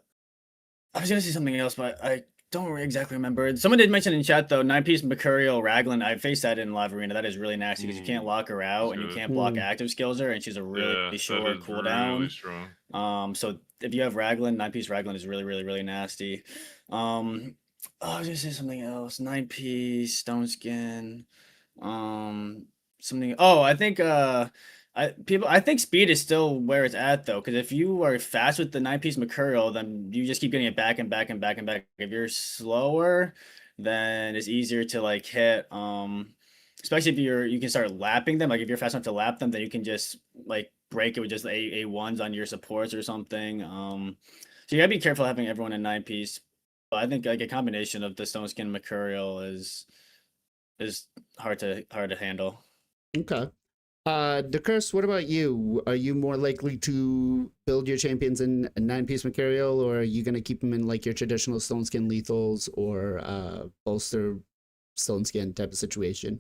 was gonna say something else, but I don't exactly remember. Someone did mention in chat though, 9-piece Mercurial Raglan. I faced that in Live Arena. That is really nasty because you can't lock her out and you good. can't block active skills her, and she's a really short Really cooldown. strong. So if you have Raglan, 9-piece Raglan is really nasty. Oh, I was gonna say something else. 9-piece Stone Skin. Something. Oh, I think I think speed is still where it's at though, because if you are fast with the 9-piece Mercurial, then you just keep getting it back and back and back and back. If you're slower, then it's easier to like hit. Especially if you can start lapping them. Like if you're fast enough to lap them, then you can just like break it with just A1s on your supports or something. So you gotta be careful having everyone in 9-piece. But I think like a combination of the Stone Skin Mercurial is hard to handle. Okay. DeCurse, what about you? Are you more likely to build your champions in a 9-piece Mercurial, or are you going to keep them in like your traditional Stone Skin Lethals or bolster Stone Skin type of situation?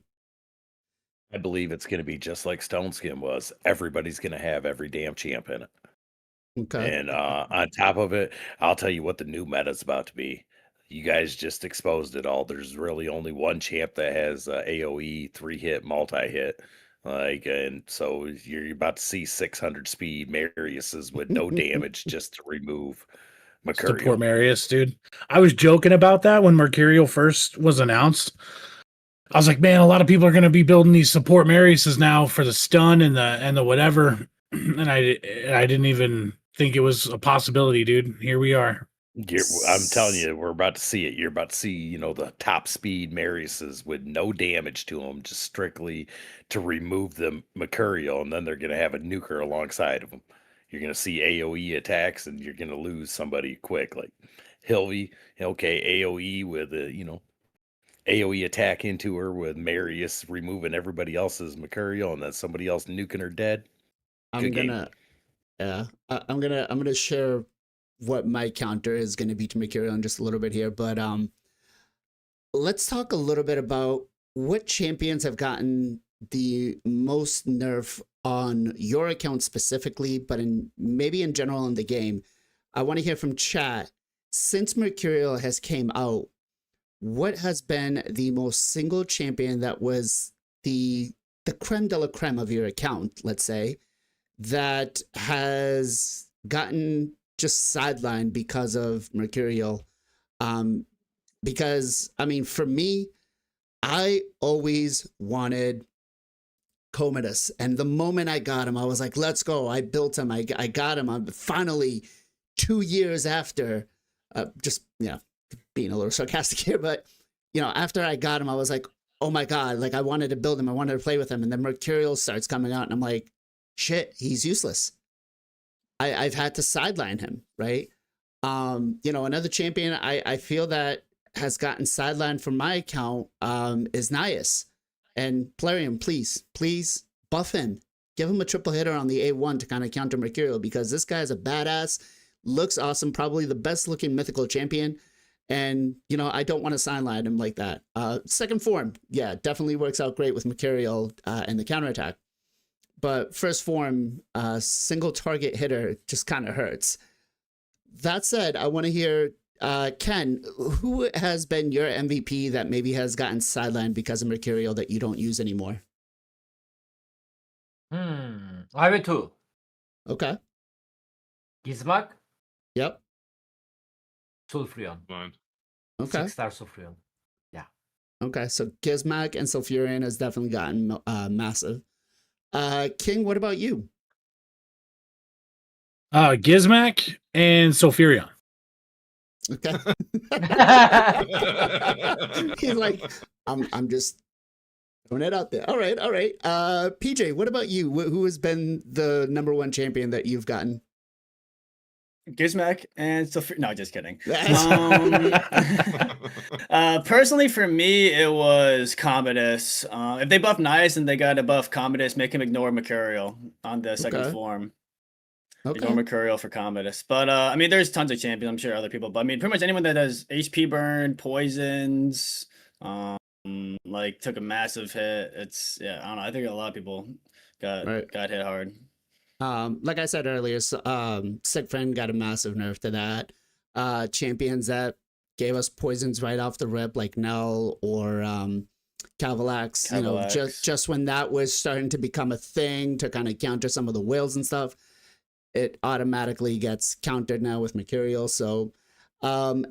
I believe it's going to be just like Stone Skin was. Everybody's going to have every damn champ in it. Okay. And on top of it, I'll tell you what the new meta is about to be. You guys just exposed it all. There's really only one champ that has AoE 3-hit, multi-hit. And so you're about to see 600 speed Mariuses with no damage just to remove Support Mercurial. Marius, dude. I was joking about that when Mercurial first was announced. I was like, man, a lot of people are going to be building these support Mariuses now for the stun and the whatever. And I didn't even think it was a possibility, dude. Here we are. I'm telling you, we're about to see it. You're about to see, the top speed Mariuses with no damage to them, just strictly to remove the Mercurial, and then they're going to have a nuker alongside of them. You're going to see AoE attacks, and you're going to lose somebody quick, like Hilvy. Okay, AoE with a AoE attack into her with Marius removing everybody else's Mercurial, and then somebody else nuking her dead. I'm gonna share what my counter is going to be to Mercurial in just a little bit here, but let's talk a little bit about what champions have gotten the most nerf on your account specifically, but maybe in general in the game. I want to hear from chat. Since Mercurial has came out, what has been the most single champion that was the creme de la creme of your account, let's say, that has gotten just sidelined because of Mercurial? Because I mean, for me, I always wanted Commodus, and the moment I got him, I was like, let's go. I built him. I got him. I'm finally 2 years after, just being a little sarcastic here, but after I got him, I was like, oh my god, like I wanted to build him. I wanted to play with him, and then Mercurial starts coming out, and I'm like, shit, he's useless. I've had to sideline him, right? Another champion I feel that has gotten sidelined from my account is Nias. And Plarium, please buff him. Give him a triple hitter on the A1 to kind of counter Mercurial, because this guy's a badass, looks awesome, probably the best looking mythical champion. And, I don't want to sideline him like that. Second form, yeah, definitely works out great with Mercurial and the counterattack. But first form, single target hitter just kind of hurts. That said, I want to hear, Ken, who has been your MVP that maybe has gotten sidelined because of Mercurial that you don't use anymore? I have two. Okay. Gizmak, Yep. Sulfurion. Fine. Okay. 6-star Sulfurion. Yeah. Okay. So Gizmak and Sulfurion has definitely gotten massive. King, what about you? Gizmak and Sulfurion. Okay. He's like, I'm just throwing it out there. All right. PJ, what about you? Who has been the number one champion that you've gotten? Gizmak and Sulfurion. No, just kidding. Personally, for me, it was Commodus. If they buff Nias and they got to buff Commodus, make him ignore Mercurial on the second form. Ignore Okay. Mercurial for Commodus. But I mean, there's tons of champions. I'm sure other people, but I mean, pretty much anyone that does HP burn, poisons, like took a massive hit. It's yeah, I don't know. I think a lot of people Right. got hit hard. Like I said earlier, Sick Friend got a massive nerf to that. Champions that gave us poisons right off the rip, like Nell or Cavalax, you know, Cavalax. just when that was starting to become a thing to kind of counter some of the whales and stuff, it automatically gets countered now with Mercurial. So,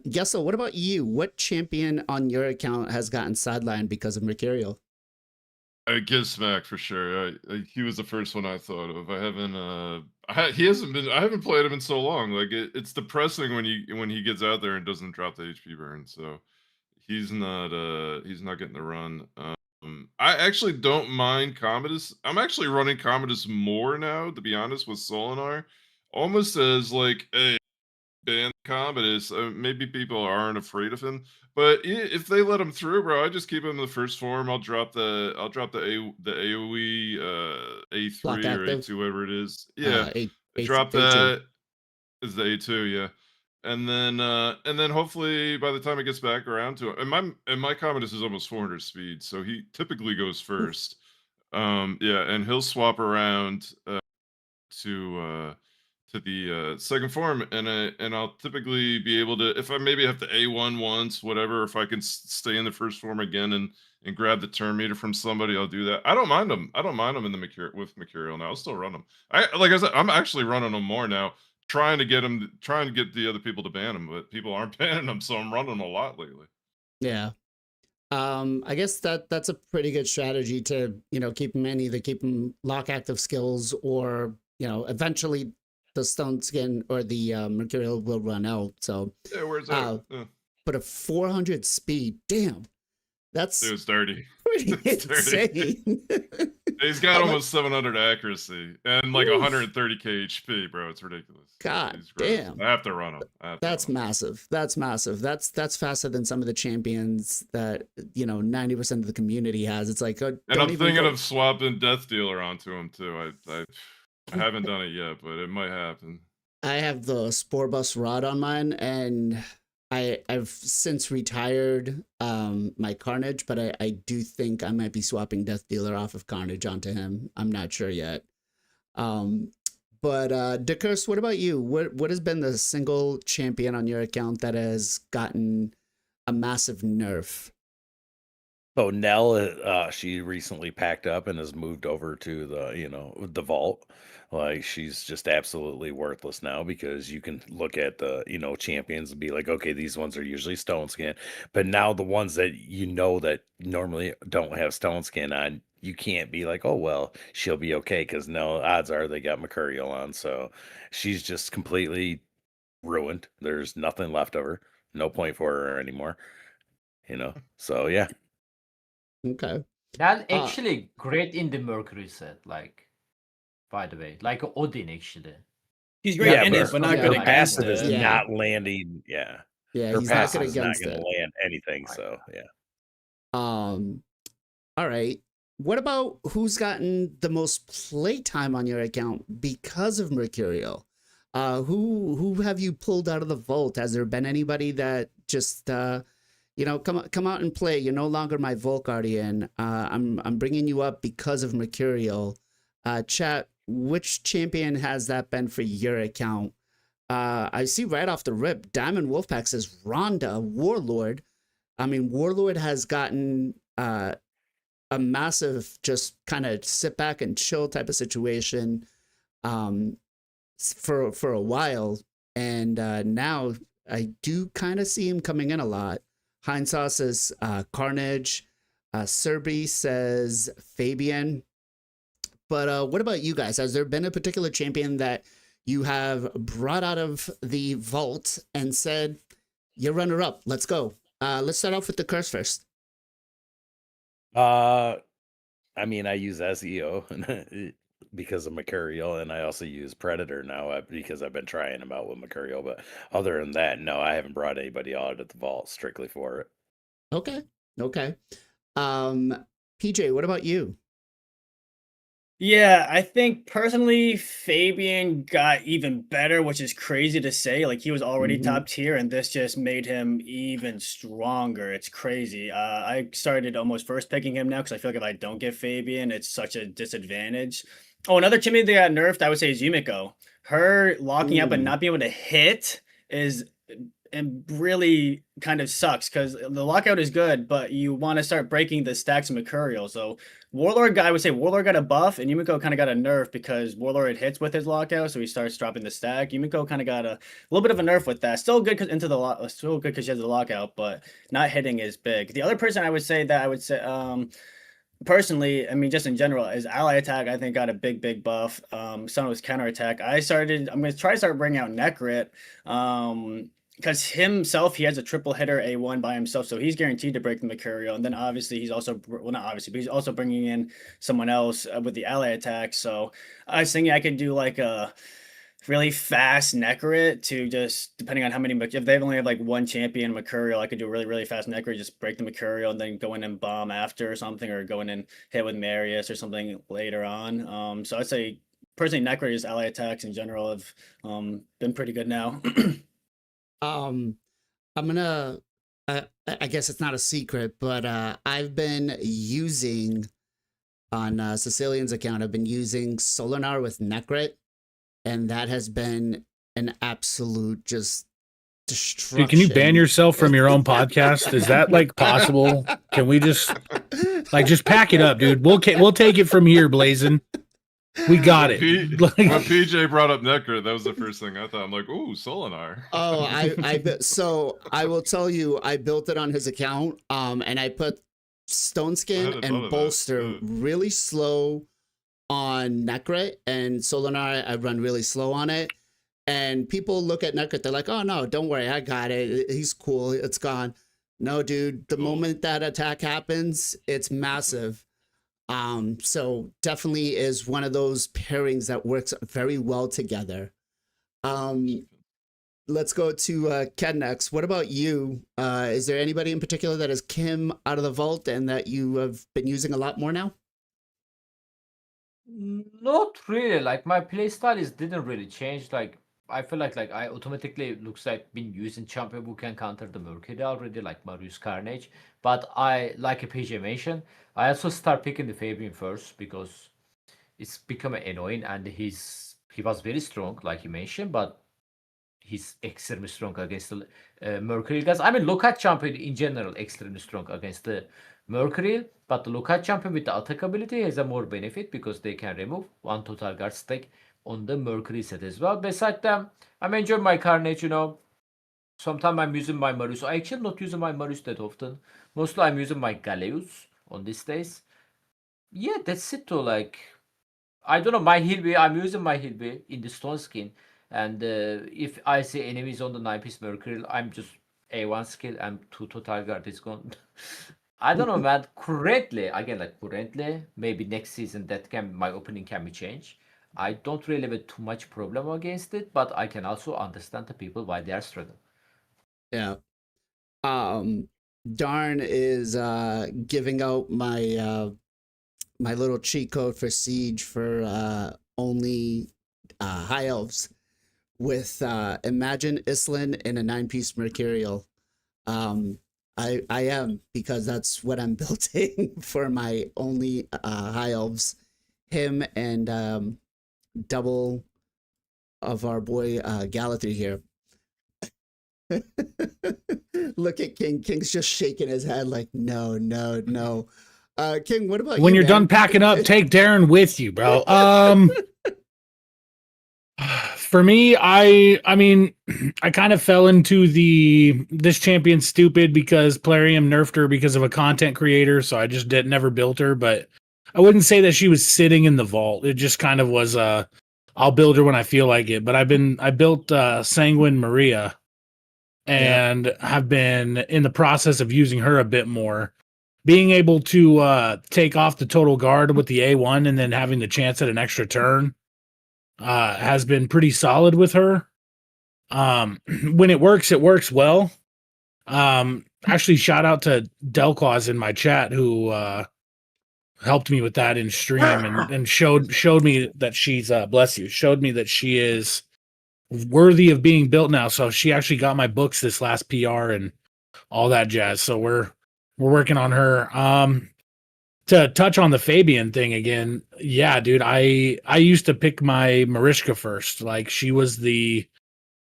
Gessel, what about you? What champion on your account has gotten sidelined because of Mercurial? I guess Smack for sure. He was the first one I thought of. I haven't. He hasn't been. I haven't played him in so long. Like it's depressing when he gets out there and doesn't drop the HP burn. So he's not. He's not getting the run. I actually don't mind Commodus. I'm actually running Commodus more now, to be honest, with Solinar, almost as like a ban Commodus. Maybe people aren't afraid of him, but if they let him through, bro, I just keep him in the first form. I'll drop the AOE Block A3 or active, A2, whatever it is. Yeah, A drop A2. that is the A2, yeah. And then hopefully by the time it gets back around to it, and my Commodus is almost 400 speed, so he typically goes first. Yeah, and he'll swap around to the second form, and I'll typically be able to, if I maybe have to A1 once, whatever, if I can stay in the first form again and grab the turn meter from somebody, I'll do that. I don't mind them. I don't mind them in the with Mercurial now. I'll still run them. Like I said, I'm actually running them more now, trying to get the other people to ban them, but people aren't banning them, so I'm running a lot lately. Yeah. I guess that's a pretty good strategy to, you know, keep them in, either keep them lock active skills or, you know, eventually the stone skin or the Mercurial will run out. So, Yeah, where's that? but a 400 speed, damn, that's It was dirty. pretty It's dirty. insane. He's got I'm like, almost 700 accuracy and like oof, 130k HP, bro. It's ridiculous. God He's gross. damn. I have to run him. That's massive. That's massive. That's faster than some of the champions that, you know, 90% of the community has. It's like, And don't I'm even thinking go. of swapping Death Dealer onto him too. I haven't done it yet, but it might happen. I have the Spore Bus Rod on mine, and I've since retired my Carnage, but I do think I might be swapping Death Dealer off of Carnage onto him. I'm not sure yet. But Decurse, what about you? What has been the single champion on your account that has gotten a massive nerf? So Nell, she recently packed up and has moved over to the vault. Like she's just absolutely worthless now because you can look at the champions and be like, okay, these ones are usually stone skin, but now the ones that that normally don't have stone skin on, you can't be like, oh well, she'll be okay because no odds are they got Mercurial on, so she's just completely ruined. There's nothing left of her, no point for her anymore. So yeah. Okay. That's Uh, actually great in the Mercury set, like, by the way. Like Odin, actually. He's great Yeah, in but it, but not yeah, good her like, against passive is it. Yeah. not landing. Yeah, yeah, her he's not passive good is not against going to it. land anything. my So God. yeah. All right. What about who's gotten the most playtime on your account because of Mercurial? Who have you pulled out of the vault? Has there been anybody that just come out and play? You're no longer my Vault Guardian. I'm bringing you up because of Mercurial. Chat, which champion has that been for your account? I see right off the rip, Diamond Wolfpack says Rhonda Warlord. I mean, Warlord has gotten a massive just kind of sit back and chill type of situation for a while, and now I do kind of see him coming in a lot. Heinsaw says Carnage. Serby says Fabian. But what about you guys? Has there been a particular champion that you have brought out of the vault and said, "You're runner up. Let's go." Let's start off with the curse first. I mean, I use SEO because of Mercurial, and I also use Predator now because I've been trying them out with Mercurial. But other than that, no, I haven't brought anybody out at the vault strictly for it. Okay. PJ, what about you? Yeah, I think personally Fabian got even better, which is crazy to say. Like he was already Hmm. top tier, and this just made him even stronger. It's crazy. I started almost first picking him now because I feel like if I don't get Fabian, it's such a disadvantage. Oh, another champion that got nerfed, I would say is Yumiko. Her locking up and Ooh. not being able to hit is and really kind of sucks because the lockout is good, but you want to start breaking the stacks of Mercurial. So Warlord I would say Warlord got a buff, and Yumiko kind of got a nerf because Warlord hits with his lockout, so he starts dropping the stack. Yumiko kind of got a little bit of a nerf with that. Still good still good because she has the lockout, but not hitting is big. The other person I would say personally, I mean, just in general, is ally attack. I think got a big buff. Some was counter attack. I'm gonna try to start bringing out Necrit. Because himself, he has a triple hitter A1 by himself, so he's guaranteed to break the Mercurial. And then obviously he's also, well, not obviously, but he's also bringing in someone else with the ally attack. So I was thinking I could do like a really fast Necrit to just, depending on how many, if they've only have like one champion Mercurial, I could do a really fast Necrit, just break the Mercurial and then go in and bomb after or something, or go in and hit with Marius or something later on. So I'd say personally Necrit is ally attacks in general have been pretty good now. Um, I'm gonna. I guess it's not a secret, but I've been using on Sicilian's account. I've been using Solinar with Necrit, and that has been an absolute just destruction. Dude, can you ban yourself from your own podcast? Is that like possible? Can we just pack it up, dude? We'll take it from here, Blazin'. We got it. When PJ brought up Necro, that was the first thing I thought. I'm like, ooh, Solinar. Oh, so I will tell you, I built it on his account, and I put Stone Skin and Bolster really slow on Necrit, and Solinar I run really slow on it. And people look at Necrit, they're like, oh no, don't worry, I got it. He's cool, it's gone. No, dude, the moment that attack happens, it's massive. So definitely is one of those pairings that works very well together. Let's go to Ken next. What about you? Is there anybody in particular that is Kim out of the vault and that you have been using a lot more now? Not really. Like my playstyle didn't really change. Like I feel like I automatically looks like been using champion who can counter the Mercury already, like Marius Carnage. But I like a PJ mentioned. I also start picking the Fabian first because it's become annoying and he was very strong, like you mentioned, but he's extremely strong against the Mercury guys. I mean, Lokat champion in general extremely strong against the Mercury, but the Lokat champion with the attack ability has a more benefit because they can remove one total guard stack on the Mercury set as well. Besides them, I'm enjoying my Carnage, you know. Sometimes I'm using my Marius. I actually not using my Marius that often. Mostly I'm using my Galeus on these days. Yeah, that's it though. Like, I don't know, my Hilby, I'm using my Hilby in the stone skin. And if I see enemies on the 9-piece Mercurial, I'm just A1 skill and 2 total guard is gone. I don't know, man. Currently, maybe next season my opening can be changed. I don't really have too much problem against it, but I can also understand the people why they are struggling. Yeah. Darn is giving out my little cheat code for Siege for only high elves with Imagine Islin in a 9-piece Mercurial. I am, because that's what I'm building for my only high elves. Him and double of our boy Galathy here. Look at King. King's just shaking his head like, no. King, what about when you, you're man? done packing up, take Darren with you, bro. For me, I mean, I kind of fell into this champion's stupid because Plarium nerfed her because of a content creator, so I just never built her. But I wouldn't say that she was sitting in the vault. It just kind of was I'll build her when I feel like it. But I built Sanguine Maria, and have been in the process of using her a bit more. Being able to take off the total guard with the A1 and then having the chance at an extra turn has been pretty solid with her. When it works well. Actually, shout out to Delquaz in my chat who helped me with that in stream and showed me that she's bless you, showed me that she is worthy of being built now. So she actually got my books this last PR and all that jazz. So we're working on her. To touch on the Fabian thing again, yeah, dude, I used to pick my Mariska first. Like she was the,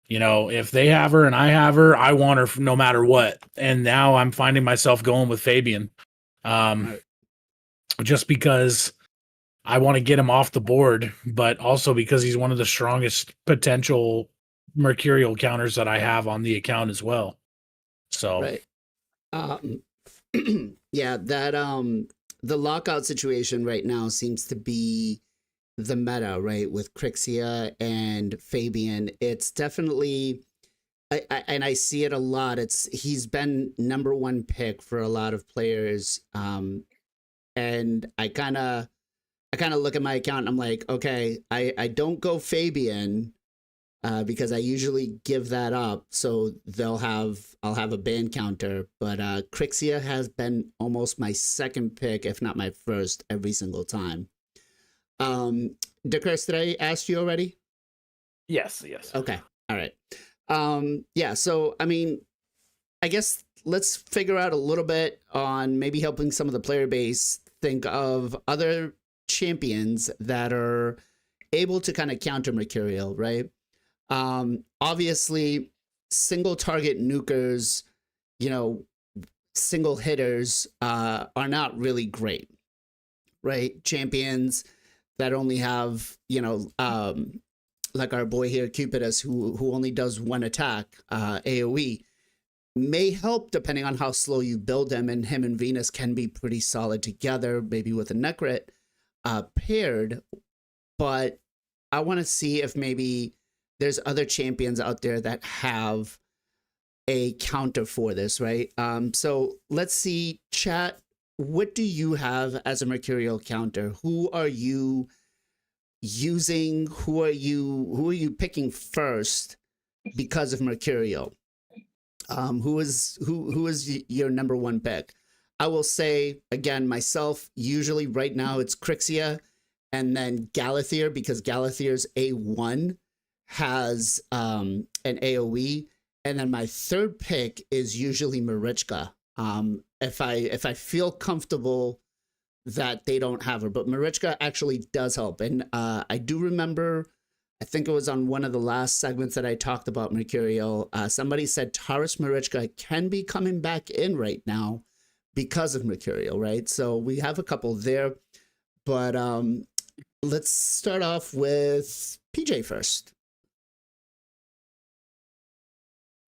if they have her and I have her, I want her no matter what. And now I'm finding myself going with Fabian, just because I want to get him off the board, but also because he's one of the strongest potential Mercurial counters that I have on the account as well. So, Right. Yeah, that the lockout situation right now seems to be the meta, right? With Crixia and Fabian, it's definitely, and I see it a lot. He's been number one pick for a lot of players, and I kind of look at my account and I'm like, okay, I don't go Fabian. Because I usually give that up, so I'll have a ban counter. But Crixia has been almost my second pick, if not my first, every single time. DeChris, did I ask you already? Yes. Okay, all right. Yeah. So I mean, I guess let's figure out a little bit on maybe helping some of the player base think of other champions that are able to kind of counter Mercurial, right? Obviously single target nukers, single hitters, are not really great, right? Champions that only have, like our boy here, Cupidus, who only does one attack, AoE, may help depending on how slow you build him, and him and Venus can be pretty solid together, maybe with a Necrit, paired. But I want to see if maybe there's other champions out there that have a counter for this, right? So let's see, chat, what do you have as a Mercurial counter? Who are you using? Who are you picking first because of Mercurial? Who is your number one pick? I will say again, myself, usually right now it's Crixia and then Galathier, because Galathier's A1 has an AoE, and then my third pick is usually Marichka. If I feel comfortable that they don't have her, but Marichka actually does help. And I do remember, I think it was on one of the last segments that I talked about Mercurial, somebody said Taurus Marichka can be coming back in right now because of Mercurial, right? So we have a couple there, but let's start off with PJ first.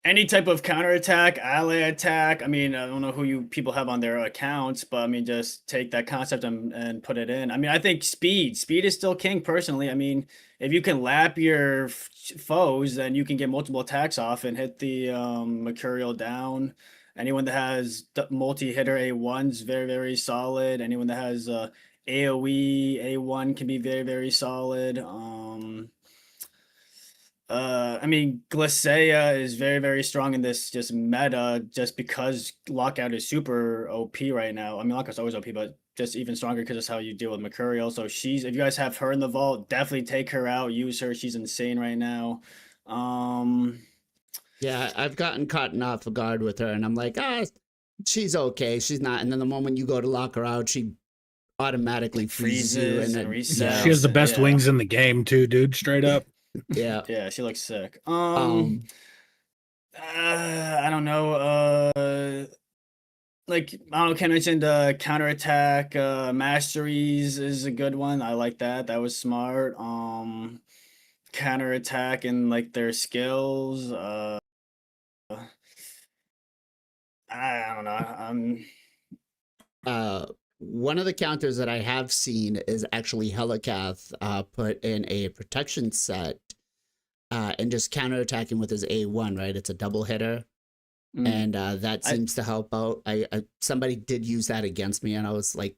Any type of counterattack, ally attack. I mean, I don't know who you people have on their accounts, but I mean, just take that concept and put it in. I mean, I think speed is still king personally. I mean, if you can lap your foes, then you can get multiple attacks off and hit the Mercurial down. Anyone that has multi-hitter A1's very, very solid. Anyone that has AoE A1 can be very, very solid. I mean, Glaceia is very, very strong in this just meta, just because Lockout is super OP right now. I mean, Lockout's always OP, but just even stronger because that's how you deal with Mercurial. So if you guys have her in the vault, definitely take her out, use her. She's insane right now. Yeah, I've gotten caught off guard with her, and I'm like, she's okay. She's not. And then the moment you go to lock her out, she automatically freezes you and then resets. She has the best wings in the game too, dude. Straight up. Yeah. Yeah, she looks sick. I don't know. Like I don't know, Ken mentioned counterattack, masteries is a good one. I like that. That was smart. Counterattack and like their skills. I don't know. One of the counters that I have seen is actually Helicath put in a protection set and just counterattacking with his A1, right? It's a double hitter. And that seems to help out. Somebody did use that against me, and I was like,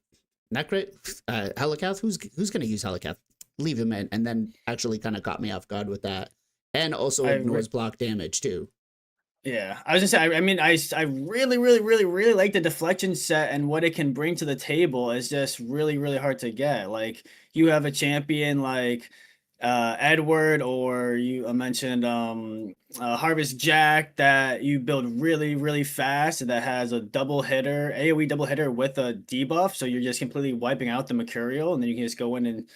Necrit, Helicath, who's going to use Helicath? Leave him in. And then actually kind of caught me off guard with that. And also ignores block damage too. Yeah, I was just say. I mean, I really, really, really, really like the deflection set and what it can bring to the table is just really, really hard to get. Like you have a champion like Edward, or you mentioned Harvest Jack that you build really, really fast that has a double hitter, AoE double hitter with a debuff, so you're just completely wiping out the Mercurial, and then you can just go in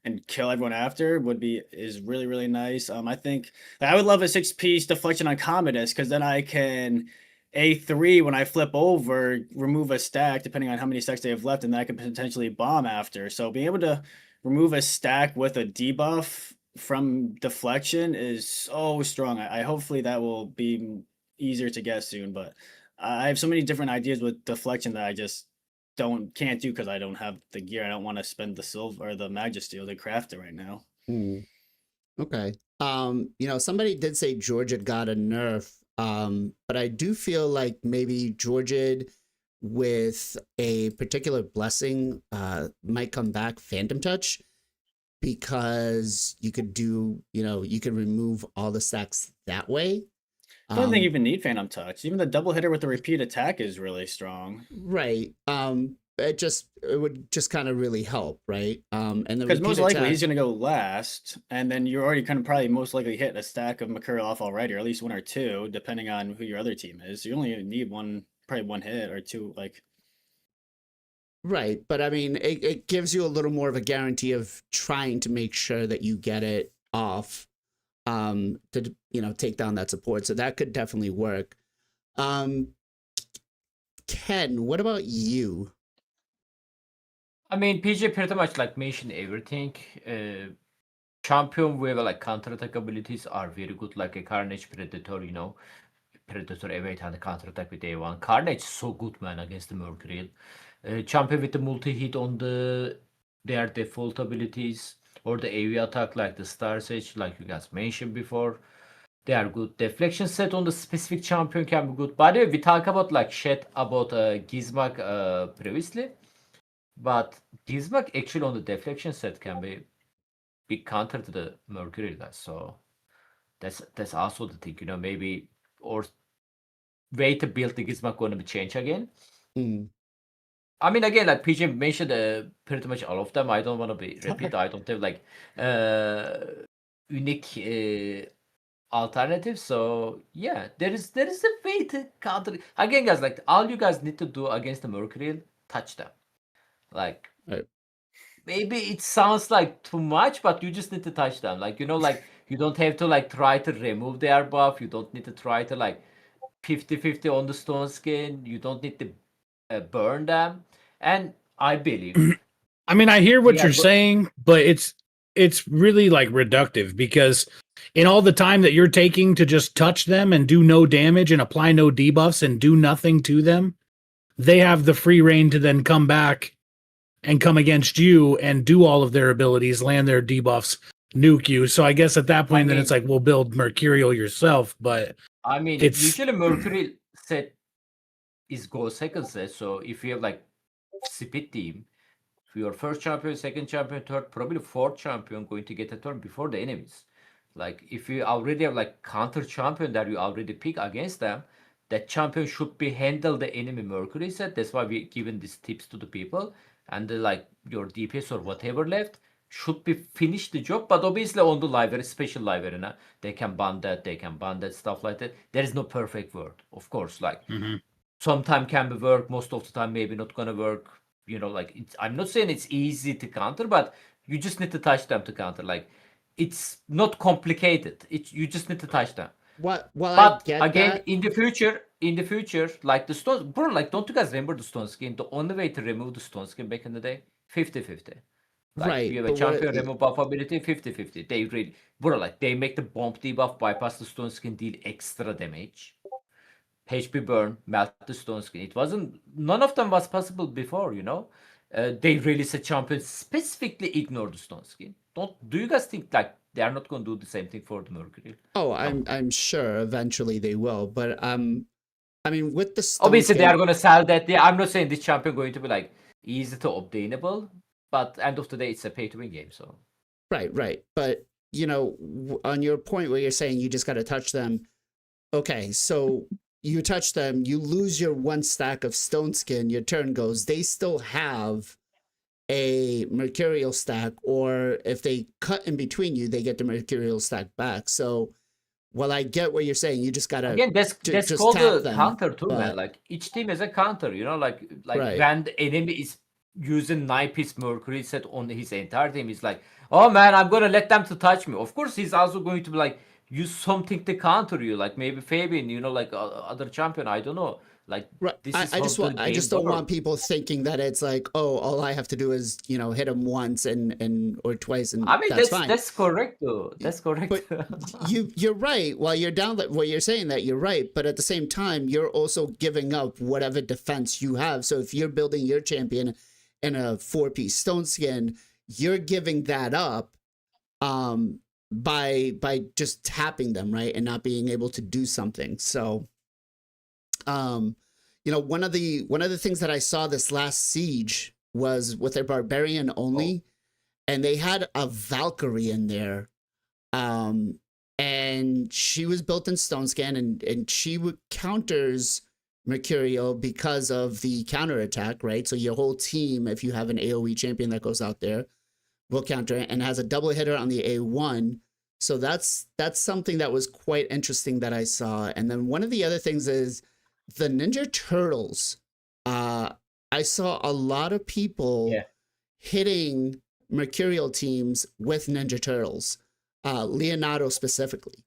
and kill everyone after is really, really nice. I think I would love a 6-piece deflection on Commodus because then I can A3 when I flip over, remove a stack depending on how many stacks they have left, and then I can potentially bomb after. So being able to remove a stack with a debuff from deflection is so strong. I hopefully that will be easier to get soon, but I have so many different ideas with deflection that I just can't do because I don't have the gear. I don't want to spend the silver or the Magisteel to craft it right now. Okay. Somebody did say Georgid got a nerf, but I do feel like maybe Georgid with a particular blessing might come back Phantom Touch, because you could you could remove all the stacks that way. I don't think you even need Phantom Touch. Even the double hitter with the repeat attack is really strong. Right. It would just kind of really help, right? And the Because most repeat likely attack, he's gonna go last, and then you're already kind of probably most likely hit a stack of Mercurial off already, or at least one or two, depending on who your other team is. You only need probably one hit or two. Like, right. But I mean, it gives you a little more of a guarantee of trying to make sure that you get it off, to take down that support. So that could definitely work. Ken, what about you? I mean, PJ pretty much like mentioned everything. Champion with like counter-attack abilities are very good, like a Carnage Predator, Predator evade and counter-attack with A1. Carnage so good, man, against the Mercurial. Champion with the multi-hit on their default abilities, or the AoE attack like the Star Sage, like you guys mentioned before. They are good. Deflection set on the specific champion can be good. By the way, we talk about like shit about Gizmak previously, but Gizmak actually on the deflection set can be big counter to the Mercury guys. So that's also the thing, maybe, or way to build the Gizmak going to be changed again. I mean, again, like PJ mentioned, pretty much all of them. I don't want to be repeat. I don't have like unique alternatives. So yeah, there is a way to counter. Again, guys, like all you guys need to do against the Mercurial, touch them. Like Right. maybe it sounds like too much, but you just need to touch them. Like like you don't have to like try to remove their buff. You don't need to try to like 50-50 on the stone skin. You don't need to burn them. And I believe. I mean, I hear what Yeah, you're saying, but it's really like reductive, because in all the time that you're taking to just touch them and do no damage and apply no debuffs and do nothing to them, they have the free reign to then come back and come against you and do all of their abilities, land their debuffs, nuke you. So I guess at that point, then it's like, we'll build Mercurial yourself. But I mean, it's usually Mercury set is go second set. So if you have like split team, your first champion, second champion, third, probably fourth champion going to get a turn before the enemies. Like if you already have like counter champion that you already pick against them, that champion should be handle the enemy Mercury set. That's why we given these tips to the people, and like your DPS or whatever left should be finish the job. But obviously on the library, special library, they can ban that, stuff like that. There is no perfect word, of course. Like sometime can be work, most of the time maybe not gonna work. Like I'm not saying it's easy to counter, but you just need to touch them to counter. Like it's not complicated. You just need to touch them. Well, I But get again, that. in the future, like the stones, bro, like don't you guys remember the stone skin? The only way to remove the stone skin back in the day, 50-50. Like Right, you have a but champion remove buff ability, 50-50. They really, bro, like they make the bomb debuff, bypass the stone skin, deal extra damage. HP burn, melt the stone skin. None of them was possible before, They release a champion specifically ignore the stone skin. Do you guys think like they are not going to do the same thing for the Mercury? Oh, I'm sure eventually they will, but I mean, with the stone Obviously, they skin, are going to sell that. I'm not saying this champion going to be like easy to obtainable, but end of the day, it's a pay to win game. So right. But on your point where you're saying you just got to touch them, Okay, so you touch them, you lose your one stack of stone skin, your turn goes. They still have a mercurial stack, or if they cut in between you, they get the mercurial stack back. So, well, I get what you're saying. You just gotta Again, that's just called tap a them. counter too, man. But Like each team is a counter, like right, when the enemy is using 9-piece Mercury set on his entire team, he's like, oh man, I'm gonna let them to touch me. Of course, he's also going to be like use something to counter you, like maybe Fabian, like other champion. I don't know. Like right. this is I how just the want, I game just don't want works. people thinking that it's like, oh, all I have to do is hit them once and or twice, and I mean, that's fine. that's correct though. That's correct. But you're right. While you're down that, what you're saying, that you're right, but at the same time, you're also giving up whatever defense you have. So if you're building your champion in a 4-piece stone skin, you're giving that up by just tapping them, right, and not being able to do something. So one of the things that I saw this last siege was with their barbarian only, and they had a Valkyrie in there. And she was built in stone scan, and she counters Mercurial because of the counter attack, right? So your whole team, if you have an AoE champion that goes out there, will counter it, and has a double hitter on the A1. So that's something that was quite interesting that I saw. And then one of the other things is the Ninja Turtles. I saw a lot of people hitting Mercurial teams with Ninja Turtles, Leonardo specifically.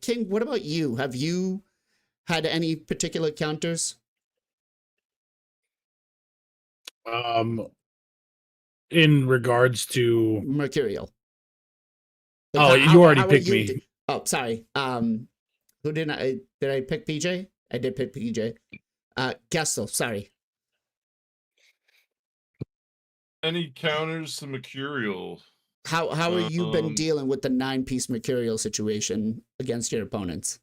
King, what about you? Have you had any particular counters? In regards to Mercurial. you already picked me. Oh, sorry. Who did I pick? PJ? I did pick PJ. Gestel, sorry. Any counters to Mercurial? How have you been dealing with the 9-piece Mercurial situation against your opponents?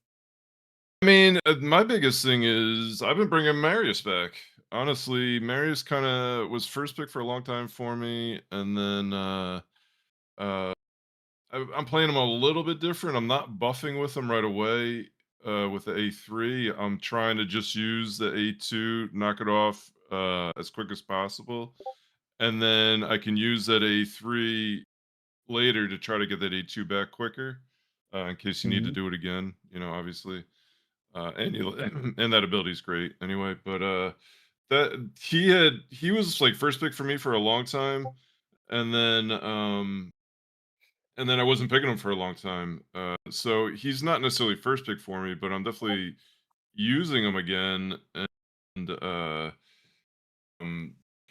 I mean, my biggest thing is I've been bringing Marius back. Honestly, Marius kind of was first pick for a long time for me, and then I'm playing him a little bit different. I'm not buffing with him right away with the A3. I'm trying to just use the A2, knock it off as quick as possible, and then I can use that A3 later to try to get that A2 back quicker in case you need to do it again. Obviously. And that ability is great anyway, but that he was like first pick for me for a long time, and then I wasn't picking him for a long time, so he's not necessarily first pick for me, but I'm definitely using him again. And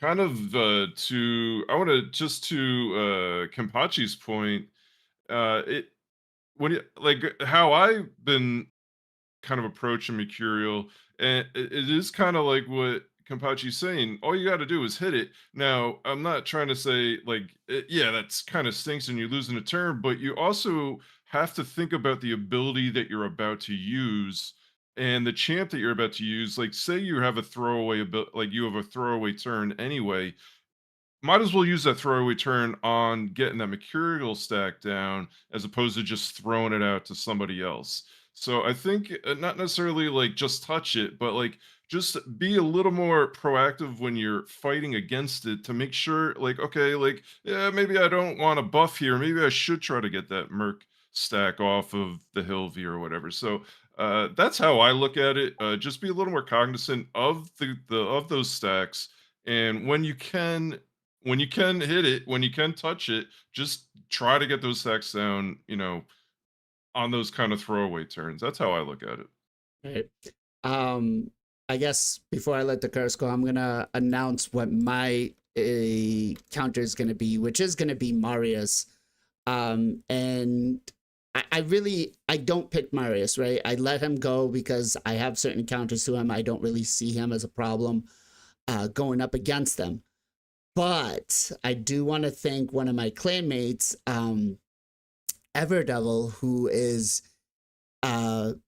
kind of to Kempachi's point, it when you like how I've been kind of approaching Mercurial, and it is kind of like what Kempachi's saying. All you got to do is hit it. Now, I'm not trying to say like, yeah, that's kind of stinks and you're losing a turn, but you also have to think about the ability that you're about to use and the champ that you're about to use. Like, say you have a throwaway like you have a throwaway turn anyway. Might as well use that throwaway turn on getting that Mercurial stack down as opposed to just throwing it out to somebody else. So I think not necessarily like just touch it, but like just be a little more proactive when you're fighting against it to make sure like, okay, like, yeah, maybe I don't want to buff here. Maybe I should try to get that Merc stack off of the Hill V or whatever. So that's how I look at it. Just be a little more cognizant of of those stacks. And when you can hit it, when you can touch it, just try to get those stacks down, on those kind of throwaway turns. That's how I look at it. Right. I guess before I let the curse go, I'm gonna announce what my counter is gonna be, which is gonna be Marius. And I don't pick Marius, right? I let him go because I have certain counters to him. I don't really see him as a problem going up against them. But I do want to thank one of my clanmates, Everdevil, who is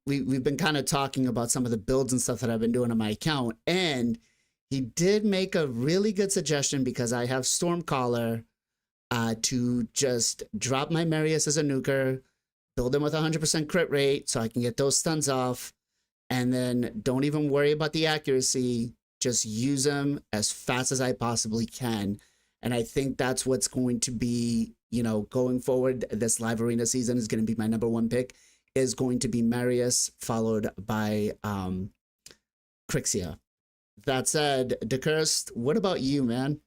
we've been kind of talking about some of the builds and stuff that I've been doing on my account, and he did make a really good suggestion because I have Stormcaller to just drop my Marius as a nuker, build them with 100% crit rate so I can get those stuns off, and then don't even worry about the accuracy. Just use them as fast as I possibly can. And I think that's what's going to be, going forward. This live arena season is going to be my number one pick, is going to be Marius, followed by Crixia. That said, DeCurst, what about you, man?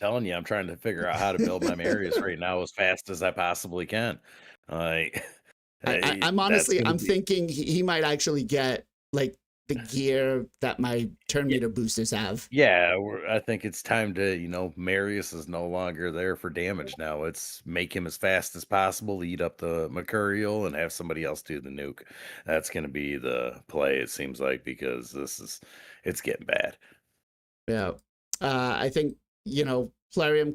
Telling you, I'm trying to figure out how to build my Marius right now as fast as I possibly can. Like, I'm honestly, I'm thinking he might actually get like the gear that my turn meter boosters have. Yeah, I think it's time to, Marius is no longer there for damage now. It's make him as fast as possible, eat up the Mercurial, and have somebody else do the nuke. That's going to be the play, it seems like, because it's getting bad. Yeah. I think, Plarium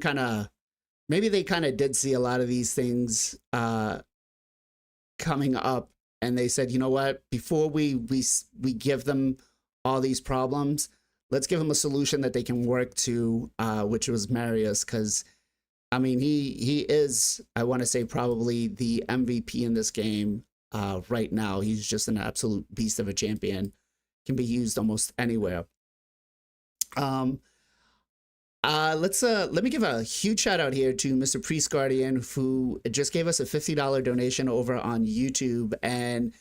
maybe they kind of did see a lot of these things coming up, and they said, you know what, before we give them all these problems, let's give them a solution that they can work to, which was Marius, because I mean, he is, I want to say, probably the MVP in this game right now. He's just an absolute beast of a champion, can be used almost anywhere. Let me give a huge shout out here to Mr. Priest Guardian, who just gave us a $50 donation over on YouTube. And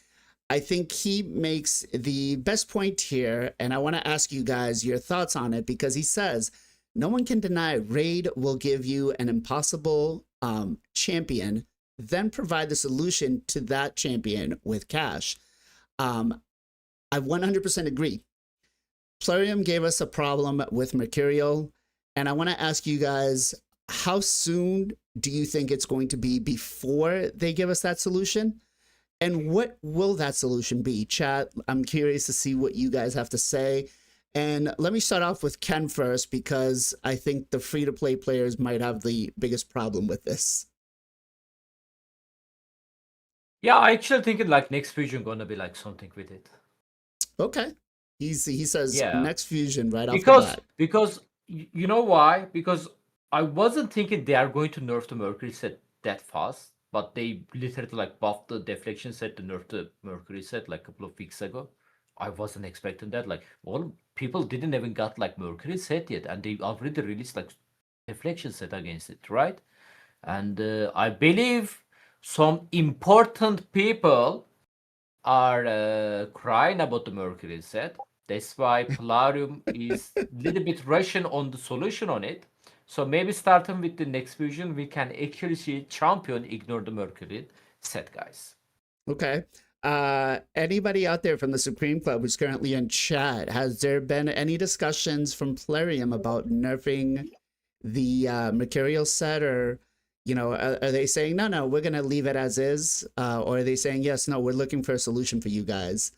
I think he makes the best point here. And I want to ask you guys your thoughts on it, because he says, no one can deny Raid will give you an impossible champion, then provide the solution to that champion with cash. I 100% agree. Plarium gave us a problem with Mercurial. And I want to ask you guys, how soon do you think it's going to be before they give us that solution? And what will that solution be? Chat, I'm curious to see what you guys have to say. And let me start off with Ken first, because I think the free-to-play players might have the biggest problem with this. Yeah, I actually think next fusion gonna be something with it. Okay. He says next fusion right off the bat. Because you know why? Because I wasn't thinking they are going to nerf the Mercury set that fast, but they literally buffed the deflection set to nerf the Mercury set a couple of weeks ago. I wasn't expecting that. All people didn't even got Mercury set yet, and they already released deflection set against it, right? And I believe some important people are crying about the Mercury set. That's why Plarium is a little bit rushing on the solution on it. So maybe starting with the next fusion, we can actually see champion ignore the Mercury set, guys. Okay. Anybody out there from the Supreme Club who's currently in chat, has there been any discussions from Plarium about nerfing the Mercurial set, or are they saying no, we're gonna leave it as is, or are they saying yes, no, we're looking for a solution for you guys?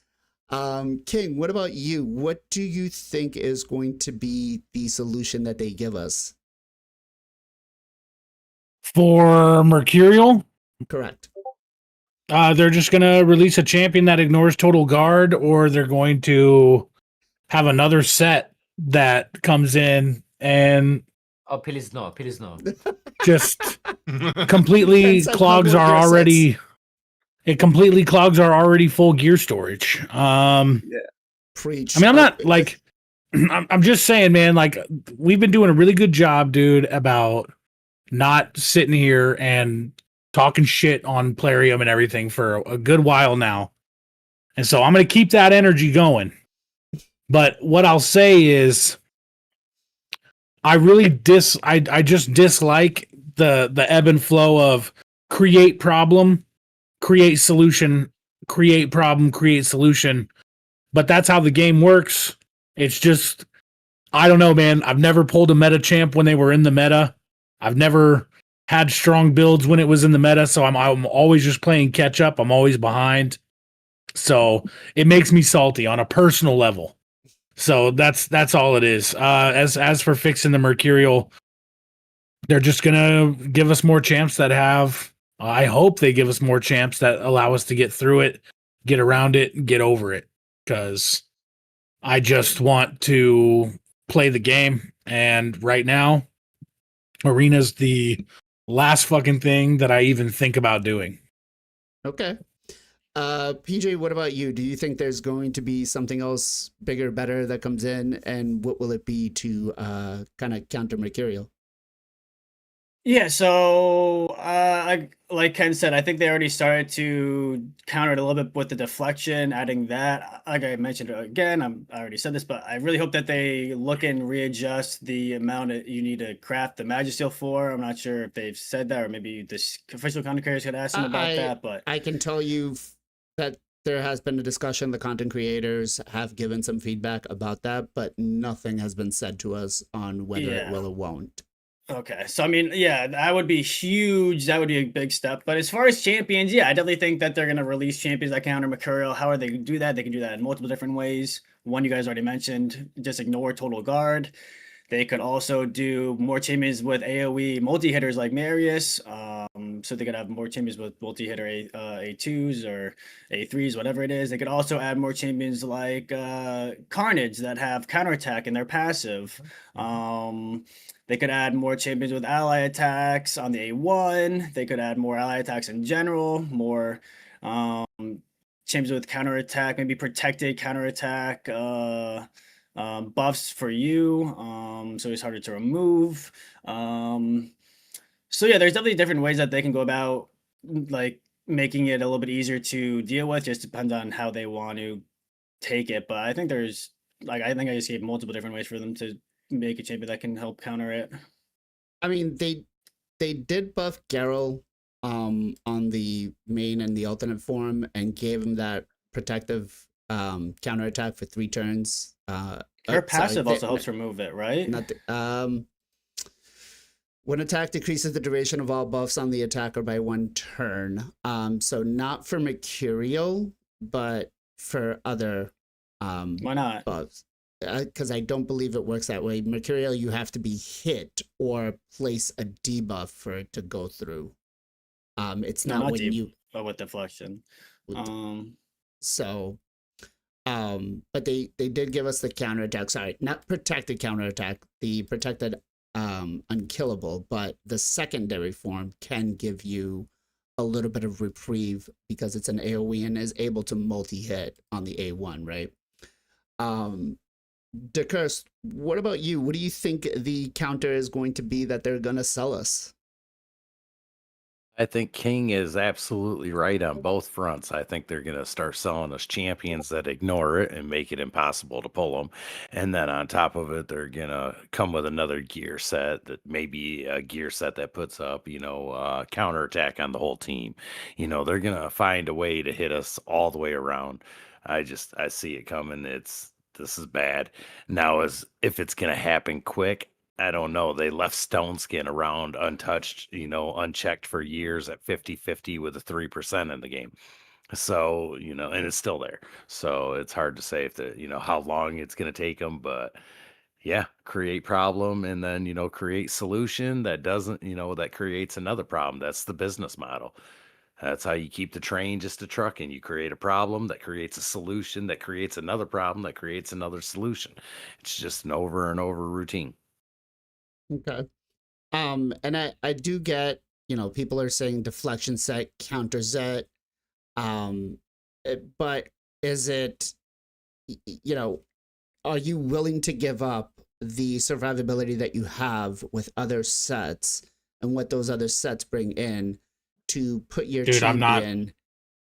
King, what about you? What do you think is going to be the solution that they give us? For Mercurial? Correct. They're just going to release a champion that ignores total guard, or they're going to have another set that comes in and please no. just completely clogs our already... It completely clogs our already full gear storage. Preach. I mean, I'm not I'm just saying, man, we've been doing a really good job, dude, about not sitting here and talking shit on Plarium and everything for a good while now. And so I'm going to keep that energy going. But what I'll say is I really I just dislike the ebb and flow of create problem, create solution, create problem, create solution. But that's how the game works. It's just, I don't know, man. I've never pulled a meta champ when they were in the meta. I've never had strong builds when it was in the meta, so I'm always just playing catch up. I'm always behind. So it makes me salty on a personal level. So that's all it is. As for fixing the Mercurial, they're just gonna give us more champs that have, I hope they give us more champs that allow us to get through it, get around it, and get over it. Because I just want to play the game. And right now, Arena's the last fucking thing that I even think about doing. Okay. PJ, what about you? Do you think there's going to be something else bigger, better that comes in, and what will it be to kind of counter Mercurial? Yeah, so like Ken said, I think they already started to counter it a little bit with the deflection, adding that. Like I mentioned again, I already said this, but I really hope that they look and readjust the amount that you need to craft the Magisteel for. I'm not sure if they've said that, or maybe the official content creators could ask them about that. But I can tell you that there has been a discussion. The content creators have given some feedback about that, but nothing has been said to us on whether it yeah. will or won't. Okay, so I mean, yeah, that would be huge. That would be a big step. But as far as champions, yeah, I definitely think that they're gonna release champions that counter Mercurial. How are they gonna do that? They can do that in multiple different ways. One you guys already mentioned, just ignore total guard. They could also do more champions with AoE multi-hitters like Marius. So they could have more champions with multi-hitter A2s or A3s, whatever it is. They could also add more champions like Carnage that have counterattack in their passive. They could add more champions with ally attacks on the A1. They could add more ally attacks in general, more champions with counterattack, maybe protected counterattack. Buffs for you, so it's harder to remove. So yeah, there's definitely different ways that they can go about like making it a little bit easier to deal with. Just depends on how they want to take it. But I think there's I think I just gave multiple different ways for them to make a champion that can help counter it. I mean, they did buff Geralt on the main and the alternate form and gave him that protective counterattack for 3 turns. Her passive also helps remove it, right? Not the, when attack decreases the duration of all buffs on the attacker by 1 turn. So not for Mercurial, but for other Why not? buffs. Because I don't believe it works that way. Mercurial, you have to be hit or place a debuff for it to go through. It's not when you. But with deflection. So, but they did give us the counterattack. Sorry, not protected counterattack. The protected unkillable, but the secondary form can give you a little bit of reprieve because it's an AoE and is able to multi-hit on the A1, right? DeCurse, what about you? What do you think the counter is going to be that they're going to sell us? I think King is absolutely right on both fronts. I think they're going to start selling us champions that ignore it and make it impossible to pull them. And then on top of it, they're going to come with another gear set that maybe a gear set that puts up, counterattack on the whole team. They're going to find a way to hit us all the way around. I see it coming. This is bad. Now, if it's going to happen quick, I don't know. They left Stone Skin around untouched, unchecked for years at 50-50 with a 3% in the game. So, and it's still there. So it's hard to say how long it's going to take them. But yeah, create problem and then, create solution that doesn't, that creates another problem. That's the business model. That's how you keep the train just a trucking. You create a problem that creates a solution that creates another problem that creates another solution. It's just an over and over routine. Okay. And I do get, people are saying deflection set, counter set. But is it, are you willing to give up the survivability that you have with other sets and what those other sets bring in to put your champion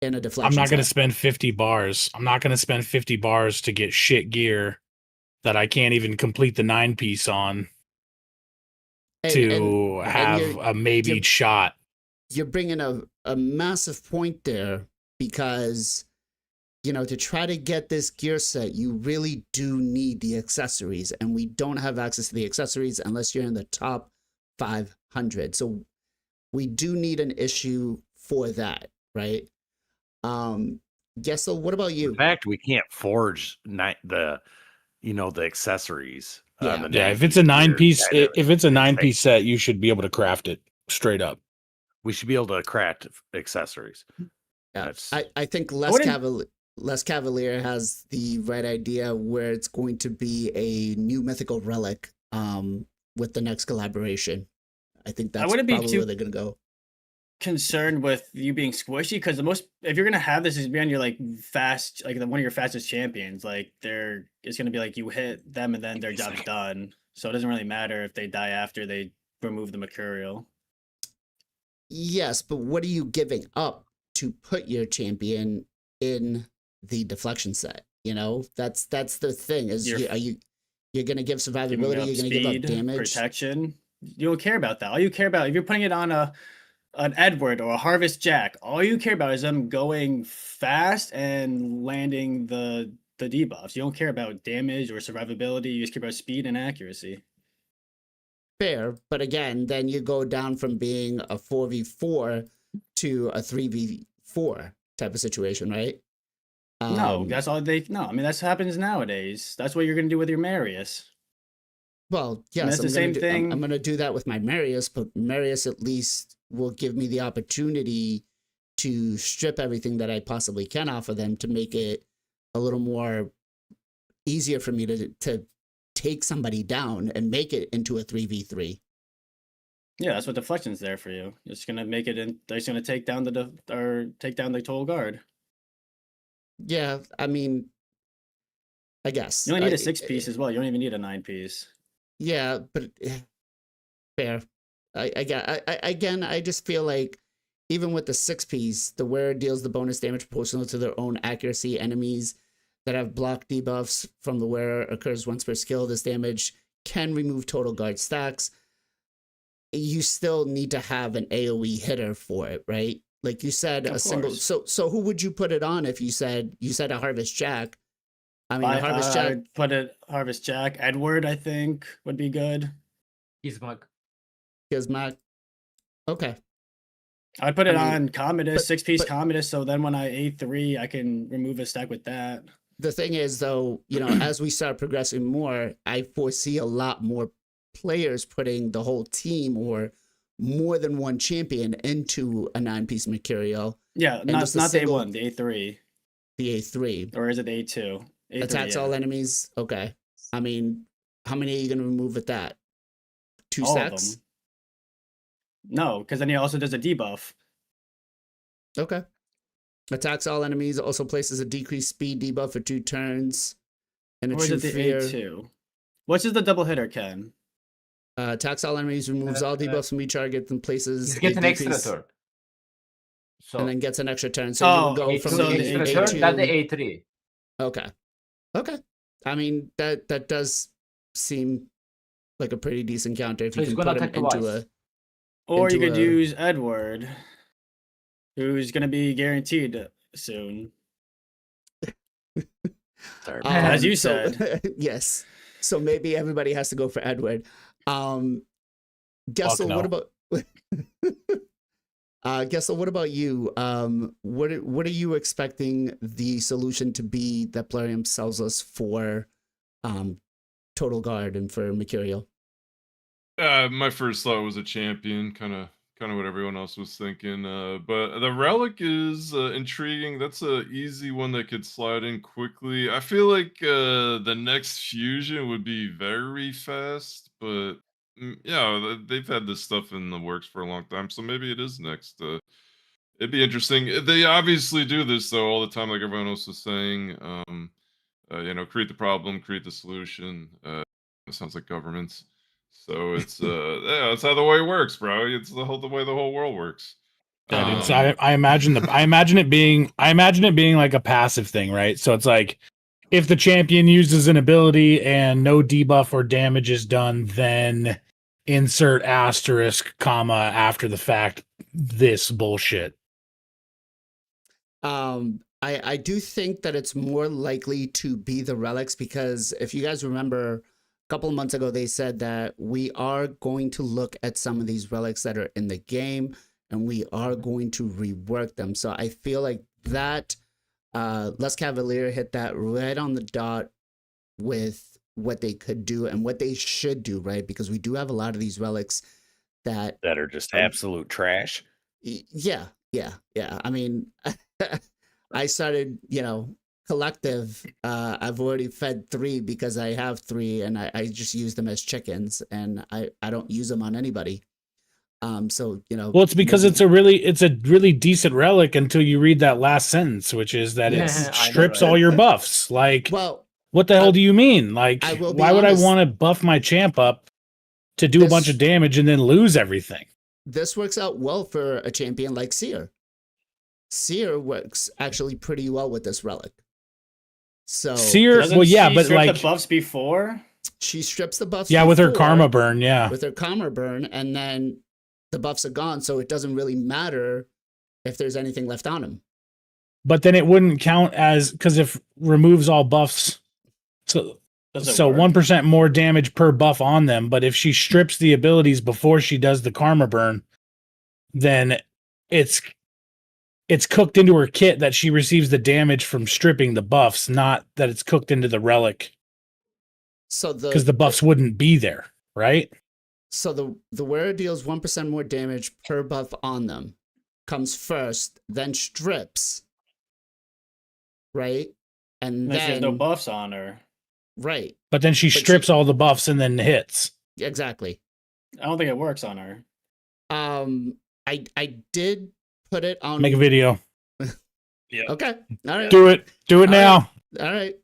in a deflection I'm not going to set? spend 50 bars. I'm not going to spend 50 bars to get shit gear that I can't even complete the 9-piece on. To have a maybe shot. You're bringing a massive point there because, to try to get this gear set, you really do need the accessories, and we don't have access to the accessories unless you're in the top 500. So we do need an issue for that, right? Gessel, what about you? In fact, we can't forge the accessories. Yeah, if it's a 9-piece set, you should be able to craft it straight up. We should be able to craft accessories. Yeah, I think Les Cavalier has the right idea where it's going to be a new mythical relic with the next collaboration. I think that's probably where they're going to go. concerned with you being squishy because if you're gonna have this as being your like fast, like one of your fastest champions, like it's gonna be like you hit them and then their job's done. So it doesn't really matter if they die after they remove the Mercurial. Yes, but what are you giving up to put your champion in the deflection set? You know, that's the thing. Is You're you're gonna give giving survivability? up You're gonna give speed, up damage. protection. You don't care about that. All you care about if you're putting it on an Edward or a Harvest Jack, all you care about is them going fast and landing the debuffs. You don't care about damage or survivability. You just care about speed and accuracy. Fair, but again, then you go down from being a 4v4 to a 3v4 type of situation, right? No, that's all they. No, I mean that's what happens nowadays. That's what you're gonna do with your Marius. Well, I yes, mean, that's the same thing. I'm gonna do that with my Marius, but Marius at least will give me the opportunity to strip everything that I possibly can off of them to make it a little more easier for me to take somebody down and make it into a 3v3. Yeah, that's what deflection's there for you. It's gonna make it in. They're just gonna take down take down the total guard. Yeah, I mean, I guess You only need a 6-piece as well. You don't even need a 9-piece. Yeah, but fair. Again, I just feel like even with the 6-piece, the wearer deals the bonus damage proportional to their own accuracy. Enemies that have block debuffs from the wearer occurs once per skill. This damage can remove total guard stacks. You still need to have an AoE hitter for it, right? Like you said, Of a single. course. So who would you put it on if you said a Harvest Jack? I mean, a Harvest Jack. I'd put it Harvest Jack. Edward, I think, would be good. Gizmog. Gizmog. Okay. I'd put it I mean, on Commodus, 6-piece but- Commodus, so then when I A3, I can remove a stack with that. The thing is, though, you know, as we start progressing more, I foresee a lot more players putting the whole team or more than one champion into a 9-piece Mercurial. Yeah, And not just a the single- A1, the A3. The A3 Or is it the A2? A3, attacks yeah. all enemies. Okay. I mean, how many are you going to remove with that? 2 All of stacks? them. No, because then he also does a debuff. Okay. Attacks all enemies, also places a decreased speed debuff for 2 turns. And a Or is true it the fear. A2? Which is the double hitter, Ken? Attacks all enemies, removes all debuffs from each target, and places Just get a an extra decrease- turn. So and then gets an extra turn. So you Oh, would go okay, from so the the extra A2. turn, that's the A3. Okay. Okay. I mean, that does seem like a pretty decent counter if So you he's can gonna put him attack into twice. Or you into could a- use Edward, who's going to be guaranteed soon. Sorry. As you so- said. Yes. So maybe everybody has to go for Edward. Gessel, no. what about Gessel, what about you? What are you expecting the solution to be that Plarium sells us for Total Guard and for Mercurial? My first thought was a champion, kind of what everyone else was thinking. But the relic is intriguing. That's a easy one that could slide in quickly. I feel like the next fusion would be very fast, but yeah, they've had this stuff in the works for a long time, so maybe it is next. It'd be interesting. They obviously do this though all the time, like everyone else was saying. You know, create the problem, create the solution. It sounds like governments. So it's yeah, that's how the way it works, bro. It's the way the whole world works. Yeah, dude, I imagine it being like a passive thing, right? So it's like if the champion uses an ability and no debuff or damage is done, then insert asterisk comma after the fact this bullshit. I do think that it's more likely to be the relics because if you guys remember a couple of months ago, they said that we are going to look at some of these relics that are in the game and we are going to rework them. So I feel like that Les Cavalier hit that right on the dot with what they could do and what they should do, right? Because we do have a lot of these relics that That are just absolute trash. yeah. I mean, I started, collective. I've already fed 3 because I have 3 and I just use them as chickens and I don't use them on anybody. So Well, it's because maybe- it's a really decent relic until you read that last sentence, which is that it Yeah, I know, strips right? all your buffs. Like, well, what the hell I- do you mean? Like, I will be why would I honest. want to buff my champ up to do a bunch This- of damage and then lose everything? this works out well for a champion like Seer. Seer works actually pretty well with this relic. So Seer, Doesn't well, yeah, she but strip like, the buffs before? she strips the buffs. yeah, with her before- karma burn, yeah. With her karma burn, and then the buffs are gone, so it doesn't really matter if there's anything left on him. But then it wouldn't count as because if removes all buffs, so Does it so work? 1% more damage per buff on them. But if she strips the abilities before she does the karma burn, then it's cooked into her kit that she receives the damage from stripping the buffs, not that it's cooked into the relic So because the buffs wouldn't be there, right? So the wearer deals 1% more damage per buff on them, comes first, then strips, right? And And then she has no then buffs on her. right, But then she But she- strips all the buffs and then hits. exactly. I don't think it works on her. I did put it on. Make a video. Okay, all right, Do it. Do it All now. all right.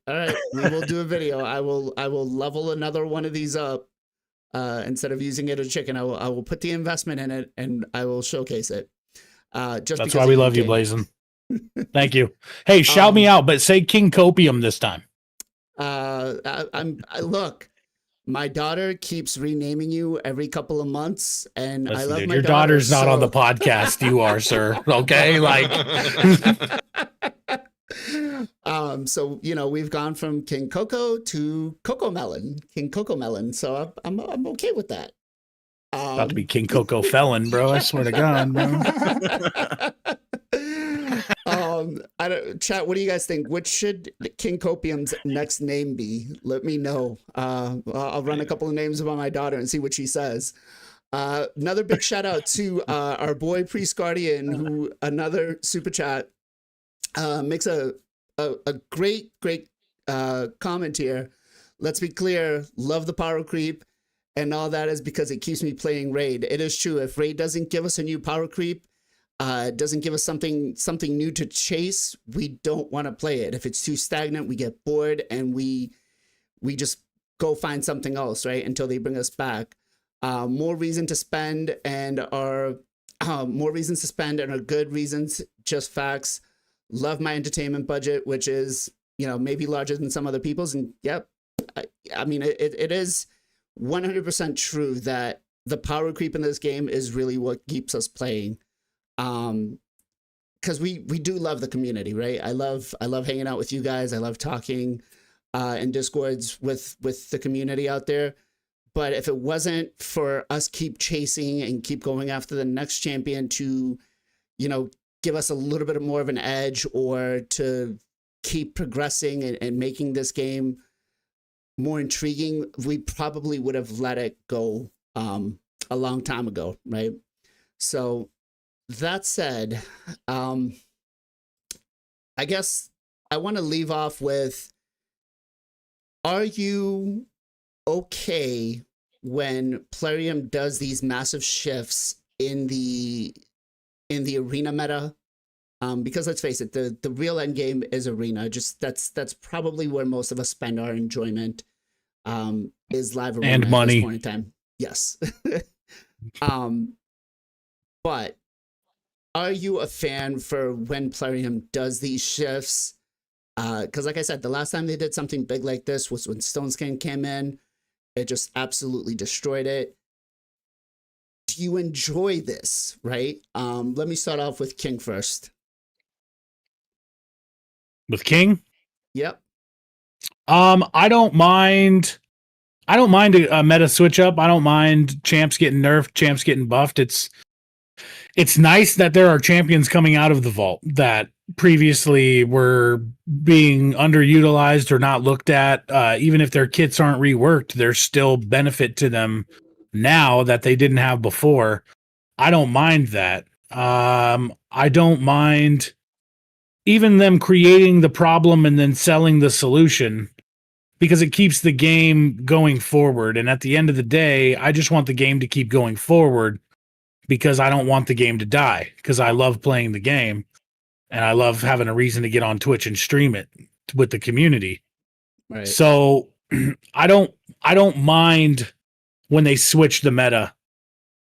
We will do a video. I will level another one of these up. Instead of using it as chicken, I will put the investment in it and I will showcase it. Just That's because why of we love you, King. Blazing. Thank you. Hey, shout me out, but say King Copium this time. Look, my daughter keeps renaming you every couple of months, and I Listen, love dude, my your daughter, daughter's not on the so- podcast. You are, sir. Okay, like So we've gone from King Coco to Coco Melon, King Coco Melon. So I'm okay with that. about to be King Coco Felon, bro. I swear to God, bro. I don't, chat. What do you guys think? What should King Copium's next name be? Let me know. I'll run a couple of names about my daughter and see what she says. Another big shout out to our boy Priest Guardian, who another super chat makes a great comment here. Let's be clear. Love the power creep, and all that is because it keeps me playing Raid. It is true. If Raid doesn't give us a new power creep, doesn't give us something new to chase, we don't want to play it. If it's too stagnant, we get bored and we just go find something else, right? Until they bring us back. More reason to spend and are good reasons, just facts. Love my entertainment budget, which is, maybe larger than some other people's. And yep, I mean, it is 100% true that the power creep in this game is really what keeps us playing. Because we do love the community, right? I love hanging out with you guys. I love talking in Discords with the community out there. But if it wasn't for us keep chasing and keep going after the next champion to, give us a little bit more of an edge, or to keep progressing and making this game more intriguing, we probably would have let it go a long time ago, right? So that said, I guess I want to leave off with, are you okay when Plarium does these massive shifts in the arena meta? Because let's face it, the real end game is arena. Just that's probably where most of us spend our enjoyment, is live arena And at money. this point in time. Yes. But are you a fan for when Plarium does these shifts? Because like I said, the last time they did something big like this was when Stone Skin came in. It just absolutely destroyed it. Do you enjoy this, right? Let me start off with King first. With King, Yep. I don't mind a meta switch up. I don't mind champs getting nerfed, champs getting buffed. It's nice that there are champions coming out of the vault that previously were being underutilized or not looked at. Even if their kits aren't reworked, there's still benefit to them now that they didn't have before. I don't mind that. I don't mind even them creating the problem and then selling the solution, because it keeps the game going forward. And at the end of the day, I just want the game to keep going forward. because I don't want the game to die, because I love playing the game and I love having a reason to get on Twitch and stream it with the community. Right. So I don't mind when they switch the meta.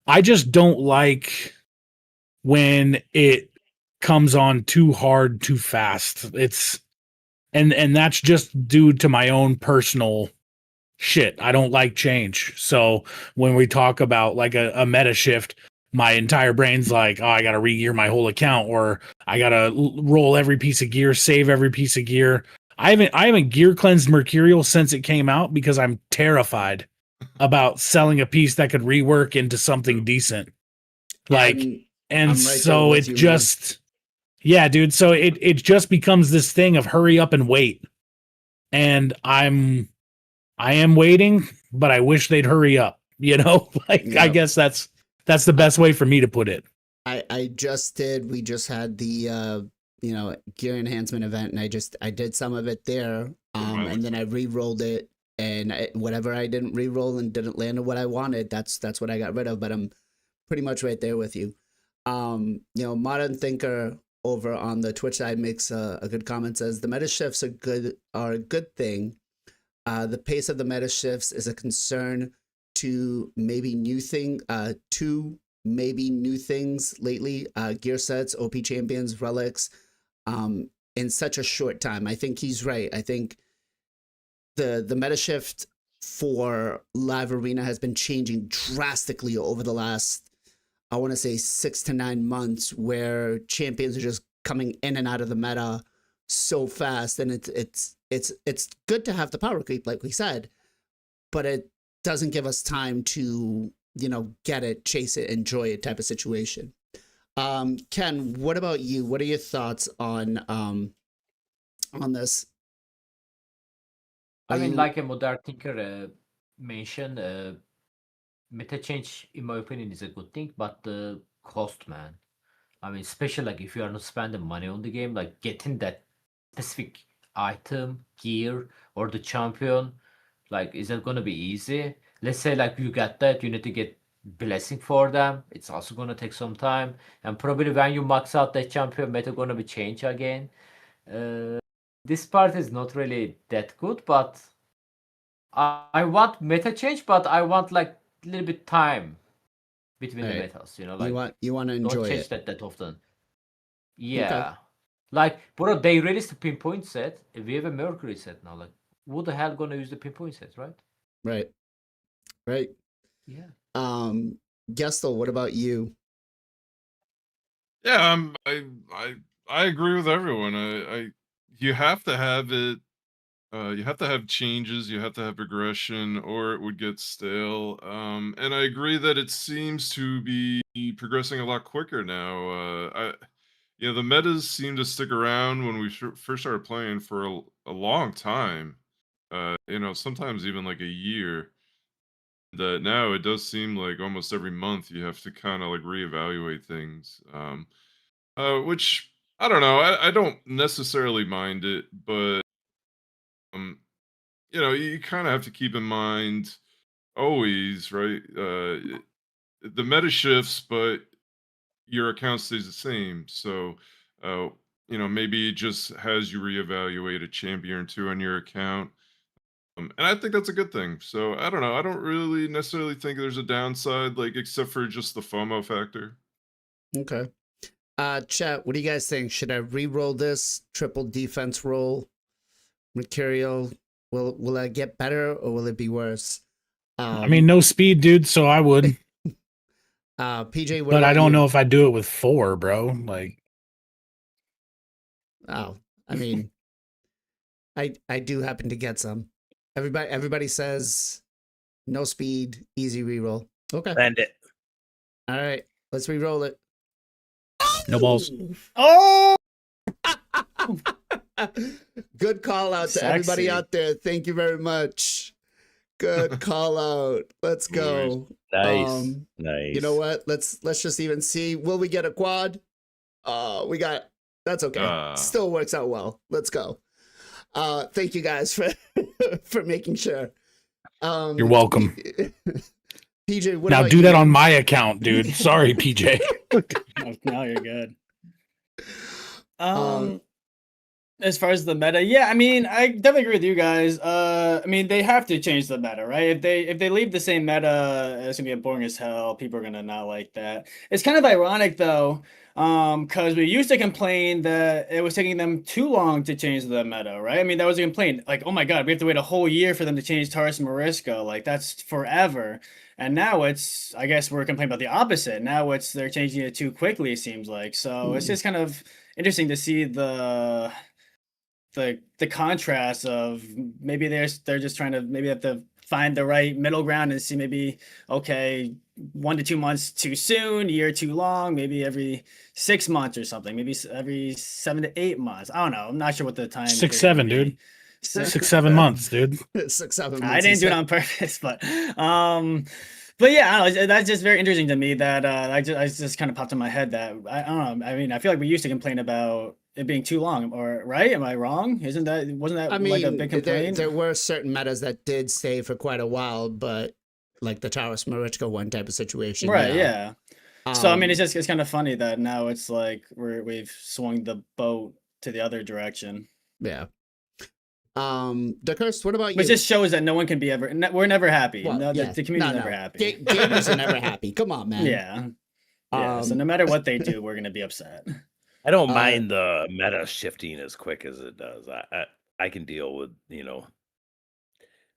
I just don't like when it comes on too hard too fast. It's and that's just due to my own personal shit. I don't like change. So when we talk about like a meta shift, my entire brain's like, oh, I gotta re-gear my whole account, or I gotta roll every piece of gear, save every piece of gear. I haven't gear cleansed Mercurial since it came out because I'm terrified about selling a piece that could rework into something decent. Like, I'm right there so with it you, just, yeah, dude. So it just becomes this thing of hurry up and wait. And I am waiting, but I wish they'd hurry up. You know, like Yeah. I guess that's the best way for me to put it. we just had the gear enhancement event, and I did some of it there, and then I re-rolled it, and whatever I didn't re-roll and didn't land on what I wanted, that's what I got rid of. But I'm pretty much right there with you. Modern Thinker over on the Twitch side makes a good comment, says the meta shifts are a good thing. The pace of the meta shifts is a concern to maybe new things lately. Gear sets, OP champions, relics, in such a short time. I think he's right. I think the meta shift for Live Arena has been changing drastically over the last, I want to say, 6 to 9 months, where champions are just coming in and out of the meta so fast, and it's good to have the power creep, like we said, but it doesn't give us time to get it, chase it, enjoy it type of situation. Ken, what about you? What are your thoughts on this? I mean, like a modern thinker mentioned, meta change, in my opinion, is a good thing, but the cost, man. I mean, especially like if you are not spending money on the game, like getting that specific item, gear, or the champion, like, is it gonna be easy? Let's say like you got that, you need to get blessing for them. It's also gonna take some time, and probably when you max out that champion, meta gonna be changed again. This part is not really that good, but I want meta change, but I want like a little bit time between the Right. metas. Like You want to don't enjoy change it. that often. Yeah. Like, bro, they released the pinpoint set. We have a Mercury set now. Like, who the hell gonna use the pinpoint set, right? Right. Yeah. Gestel, what about you? Yeah, I agree with everyone. You have to have it. You have to have changes. You have to have progression, or it would get stale. And I agree that it seems to be progressing a lot quicker now. The metas seem to stick around when we first started playing for a long time. Sometimes even like a year. That now it does seem like almost every month you have to kind of like reevaluate things. Which I don't know. I don't necessarily mind it, but um, you kind of have to keep in mind always, right? The meta shifts, but your account stays the same. So, uh, maybe it just has you reevaluate a champion or two on your account. And I think that's a good thing. So I don't know. I don't really necessarily think there's a downside, like except for just the FOMO factor. Okay. Chat, what do you guys think? Should I re-roll this triple defense roll? Mercurial, will I get better or will it be worse? I mean, no speed, dude, so I would. PJ, what But about I don't you? know if I do it with 4, bro. Like, Oh, I mean, I do happen to get some. Everybody says no speed, easy reroll. Okay. Send it. All right, let's re-roll it. no balls. Oh, Good call out to everybody Sexy. out there. Thank you very much. Good call out. Let's go. nice, nice. You know what? Let's just even see. Will we get a quad? That's okay. Still works out well. Let's go. Thank you guys for for making sure. You're welcome. PJ, what Now about do you, that on man? my account, dude. Sorry, PJ. Now you're good. Um, As far as the meta, yeah, I mean, I definitely agree with you guys. I mean, they have to change the meta, right? If they leave the same meta, it's gonna get boring as hell. People are gonna not like that. It's kind of ironic though, because we used to complain that it was taking them too long to change the meta, right? I mean, that was a complaint. Like, oh my god, we have to wait a whole year for them to change Taurus and Mariska. Like, that's forever. And now it's, I guess we're complaining about the opposite. Now it's they're changing it too quickly. It seems like so. It's just kind of interesting to see the contrast of maybe they're just trying to maybe have to find the right middle ground and see maybe okay 1 to 2 months too soon, year too long, maybe every 6 months or something, maybe every 7 to 8 months. I don't know. I'm not sure what the time. 6, 7, dude. Six, 6, 7 months, dude. 6, 7 months. I didn't do it on purpose, but yeah, I don't know, that's just very interesting to me that I just kind of popped in my head that I don't know. I mean, I feel like we used to complain about it being too long, or right? Am I wrong? Wasn't that I mean, like a big complaint? there were certain metas that did stay for quite a while, but like the Taurus Marichka one type of situation. Right, yeah. So I mean, Um, it's kind of funny that now it's like we've swung the boat to the other direction, yeah. DeCurse, what about you? which just shows that no one can be ever. We're never happy. Well, No, yeah, the community's no, never no. happy. Gamers are never happy. Come on, man. Yeah, yeah. So Um, no matter what they do, we're gonna be upset. I don't Uh, mind the meta shifting as quick as it does. I can deal with,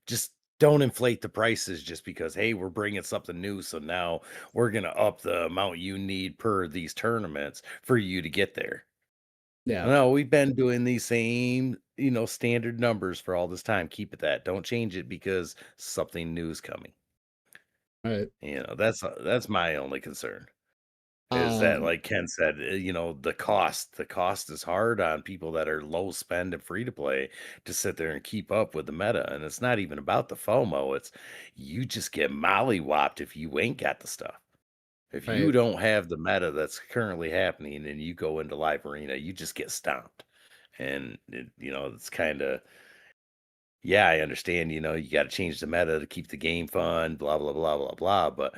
just don't inflate the prices just because, hey, we're bringing something new. So now we're going to up the amount you need per these tournaments for you to get there. yeah. No, we've been doing these same, standard numbers for all this time. Keep it that. Don't change it because something new is coming. Right. That's my only concern. Is that, Um, like Ken said, the cost is hard on people that are low spend and free to play to sit there and keep up with the meta. And it's not even about the FOMO. It's you just get mollywopped if you ain't got the stuff. If you right. don't have the meta that's currently happening and you go into live arena, you just get stomped. And it's kind of, yeah, I understand, you got to change the meta to keep the game fun, blah, blah, blah, blah, blah. But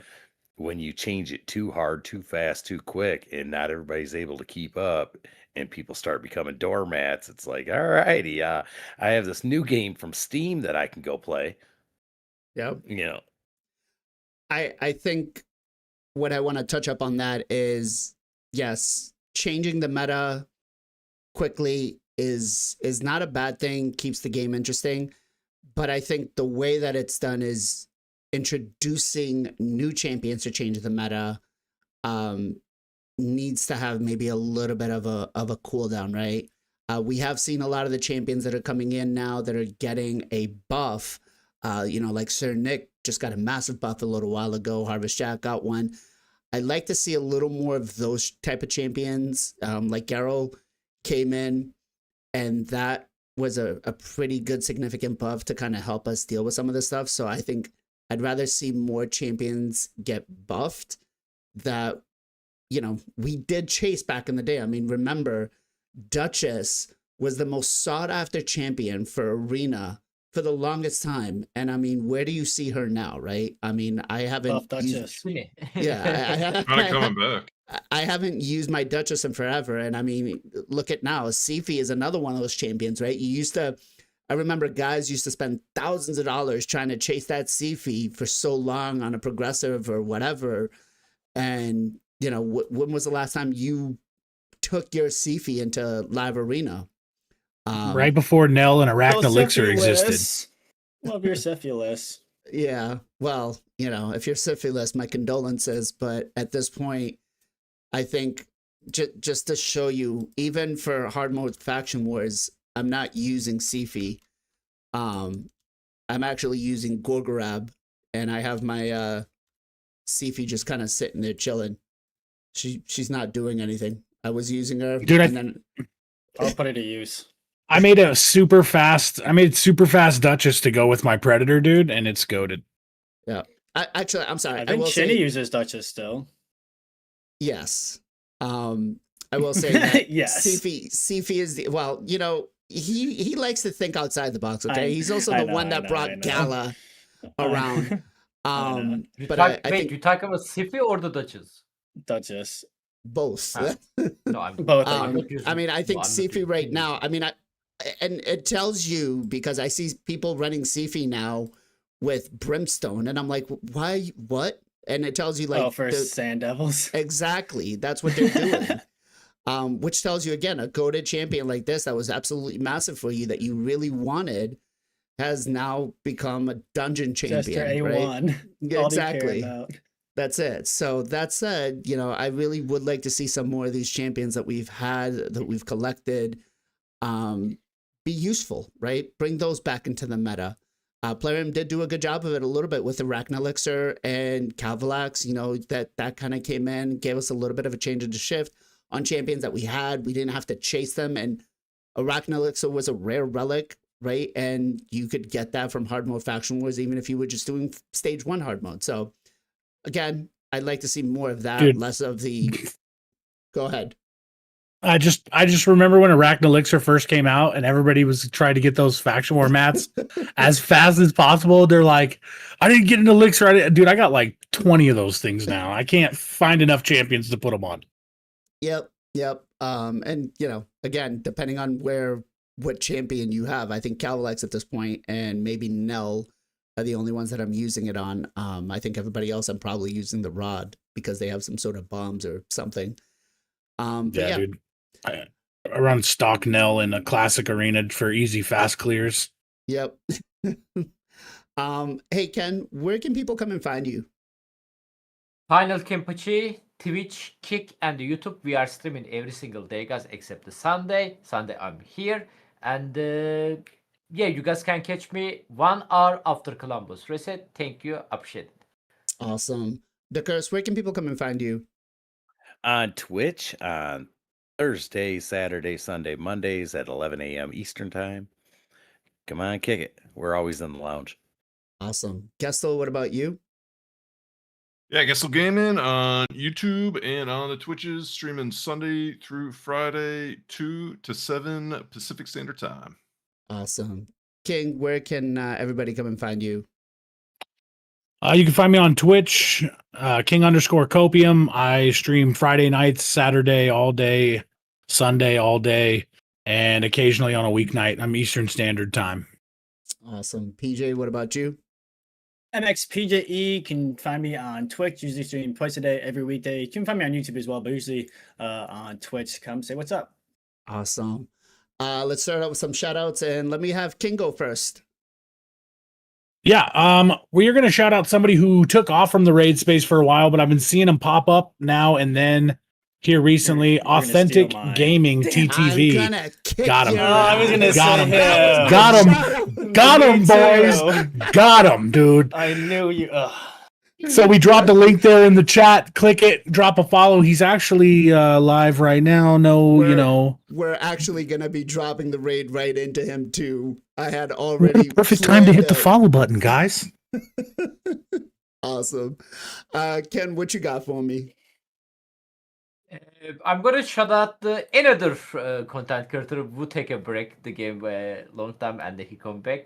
when you change it too hard, too fast, too quick, and not everybody's able to keep up, and people start becoming doormats, it's like, all righty, I have this new game from Steam that I can go play. Yep. You know, I think what I want to touch up on that is yes, changing the meta quickly is not a bad thing, keeps the game interesting. But I think the way that it's done is introducing new champions to change the meta needs to have maybe a little bit of a cooldown, right? We have seen a lot of the champions that are coming in now that are getting a buff. Like Sir Nick just got a massive buff a little while ago. Harvest Jack got one. I'd like to see a little more of those type of champions. Like Garrow came in, and that was a pretty good significant buff to kind of help us deal with some of this stuff. So I think I'd rather see more champions get buffed that, we did chase back in the day. I mean, remember, Duchess was the most sought after champion for Arena for the longest time. And I mean, where do you see her now, right? I mean, I haven't Buff used, Duchess. yeah, Not coming back. I haven't used my Duchess in forever. And I mean, look at now, Sifi is another one of those champions, right? I remember guys used to spend thousands of dollars trying to chase that Sifi for so long on a progressive or whatever. And, when was the last time you took your Sifi into live arena? Right before Nell and Arachne Elixir existed. Syphilis. Love your syphilis. Yeah. Well, if you're syphilis, my condolences. But at this point, I think just to show you, even for hard mode faction wars, I'm not using Sifi. I'm actually using Gorgorab, and I have my Sifi just kind of sitting there chilling. She's not doing anything. I was using her, Dude, and then I'll put it to use. I made super fast Duchess to go with my Predator, dude, and it's goated. yeah. I'm sorry. I I think will Shinny say uses Duchess still. yes. I will say that Yes. Sifi is he likes to think outside the box. Okay, I- he's also I the know, one I that know, I brought know. Gala around. You But talk, I wait, think you talk about Siffy or the Duchess? Duchess. both. Ah, No, I'm Both of I'm you. not using. I mean, I think I'm not Sifi using right Sifi. now. I mean, and it tells you because I see people running Sifi now with Brimstone, and I'm like, why? What? And it tells you like for Sand Devils. exactly that's what they're doing. Which tells you again, a goated champion like this that was absolutely massive for you that you really wanted has now become a dungeon Just your champion, right? A1. Yeah, All they care exactly. about. That's it. So that said, you know, I really would like to see some more of these champions that we've had, that we've collected, be useful, right? Bring those back into the meta. Plarium did do a good job of it a little bit with Arachnelixir and Cavalax. You know, that kind of came in, gave us a little bit of a change of the shift on champions that we had. We didn't have to chase them, and Arachnelixir was a rare relic, right? And you could get that from hard mode faction wars, even if you were just doing stage 1 hard mode. So again, I'd like to see more of that, Dude. less of the. Go ahead. I just remember when Arachnelixir first came out and everybody was trying to get those faction war mats as fast as possible. They're like, I didn't get an elixir. Dude, I got like 20 of those things now. I can't find enough champions to put them on. Yep. And you know, again, depending on what champion you have, I think Cavalax at this point and maybe Nell are the only ones that I'm using it on. I think everybody else I'm probably using the rod because they have some sort of bombs or something. Yeah, dude. I run stock Nell in a classic arena for easy fast clears. Yep. Hey Ken, where can people come and find you? Final Kenpachi, Twitch, Kick, and YouTube. We are streaming every single day, guys, except the Sunday. Sunday I'm here, and yeah, you guys can catch me 1 hour after Columbus Reset. Thank you, appreciate it. Awesome. Dakars, where can people come and find you? On Twitch on Thursday, Saturday, Sunday, Mondays at 11 a.m. Eastern Time. Come on, kick it. We're always in the lounge. Awesome. Gestel, what about you? Yeah, Gessel Gaming on YouTube and on the Twitches, streaming Sunday through Friday, 2 to 7 Pacific Standard Time. Awesome. King, where can everybody come and find you? You can find me on Twitch, King_Copium. I stream Friday nights, Saturday all day, Sunday all day, and occasionally on a weeknight. I'm Eastern Standard Time. Awesome. PJ, what about you? MXPJE can find me on Twitch, usually stream twice a day, every weekday. You can find me on YouTube as well, but usually on Twitch. Come say what's up. Awesome. Let's start out with some shout outs and let me have King go first. Yeah, we're going to shout out somebody who took off from the raid space for a while, but I've been seeing him pop up now and then here recently. You're gonna Authentic steal mine. Gaming TTV. I'm gonna kick Got him. your I was gonna ass. Got say him. him. Got him. Shut Got him, Me boys. too. Got him, dude. I knew you. So we dropped a link there in the chat. Click it, drop a follow. He's actually live right now. No, you know. We're actually gonna be dropping the raid right into him too. I had What already a perfect time to hit the planned follow button, guys. it. Awesome. Ken, what you got for me? I'm gonna shout out another content creator who take a break the game long time and then he come back.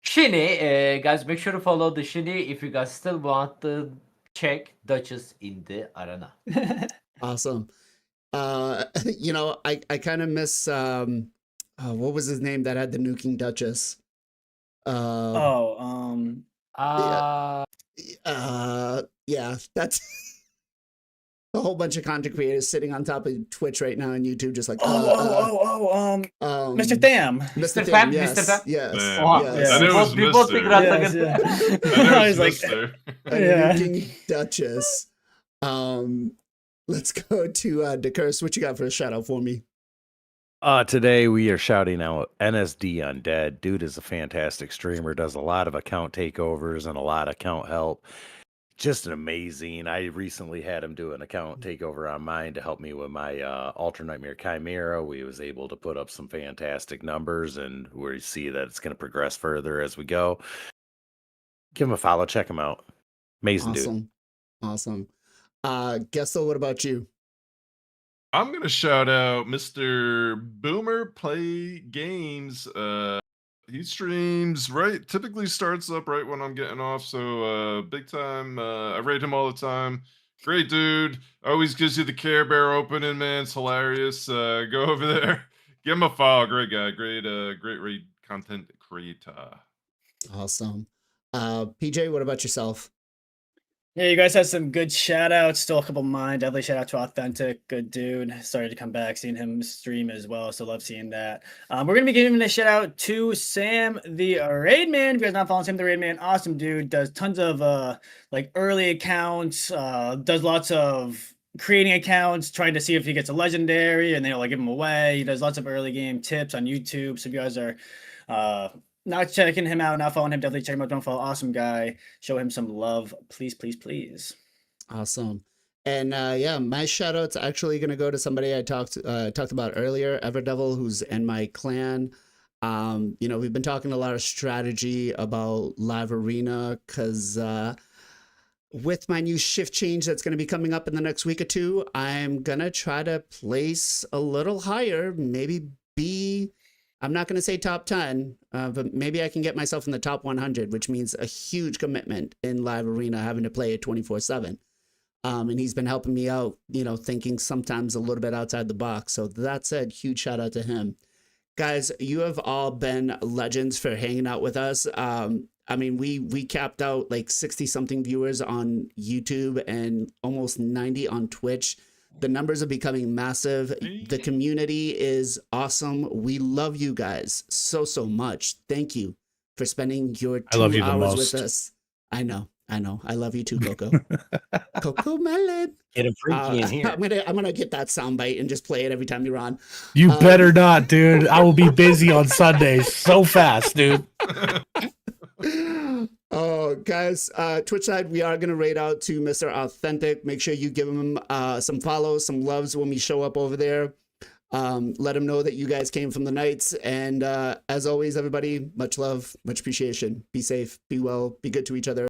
Shinny, guys, make sure to follow the Shinny if you guys still want to check Duchess in the arena. Awesome. You know, I kind of miss what was his name that had the nuking Duchess? Yeah, that's a whole bunch of content creators sitting on top of Twitch right now on YouTube, just like Mr. Tham. Mr. Mr. Tham, Tham, yes, Mr. Tham. yes, Man, Oh, yes. I knew it was We both figured out Mr. the Yes, game. yeah. I I was like, Mr. A Yeah. nuking Duchess. Let's go to Decurse. What you got for a shout out for me? Today we are shouting out NSD Undead. Dude is a fantastic streamer, does a lot of account takeovers and a lot of account help. Just an amazing. I recently had him do an account takeover on mine to help me with my Ultra Nightmare Chimera. We was able to put up some fantastic numbers, and we see that it's going to progress further as we go. Give him a follow, check him out. Amazing dude. Awesome. Gessel, what about you? I'm gonna shout out Mr. Boomer Play Games. he streams right. Typically starts up right when I'm getting off. So big time. I rate him all the time. Great dude. Always gives you the Care Bear opening, man. It's hilarious. Go over there. Give him a follow. Great guy. Great raid content creator. Awesome. PJ, what about yourself? Yeah, you guys had some good shout outs. Still a couple of mine. Definitely shout out to Authentic. Good dude. Started to come back, seeing him stream as well. So love seeing that. We're going to be giving a shout out to Sam, the Raid Man. If you guys not following Sam, the Raid Man, awesome dude. Does tons of like early accounts. Does lots of creating accounts, trying to see if he gets a legendary, and they'll like give him away. He does lots of early game tips on YouTube. So if you guys are not checking him out, not following him, definitely check him out. Don't follow. Awesome guy. Show him some love, please, please, please. Awesome. And yeah, my shout out's actually going to go to somebody I talked about earlier, Everdevil, who's in my clan. We've been talking a lot of strategy about Live Arena because with my new shift change that's going to be coming up in the next week or two, I'm going to try to place a little higher, maybe I'm not going to say top 10, but maybe I can get myself in the top 100, which means a huge commitment in Live Arena, having to play it 24/7. And he's been helping me out, thinking sometimes a little bit outside the box. So that said, huge shout out to him. Guys, you have all been legends for hanging out with us. We capped out like 60 something viewers on YouTube and almost 90 on Twitch. The numbers are becoming massive. The community is awesome. We love you guys so much. Thank you for spending your 2 hours with us. I know. I love you too, Coco. Coco Melon. Get him freaky in here. I'm gonna get that soundbite and just play it every time you're on. You better not, dude. I will be busy on Sundays so fast, dude. Oh, guys, Twitch side, we are going to raid out to Mr. Authentic. Make sure you give him some follows, some loves when we show up over there. Let him know that you guys came from the Knights. And as always, everybody, much love, much appreciation. Be safe, be well, be good to each other.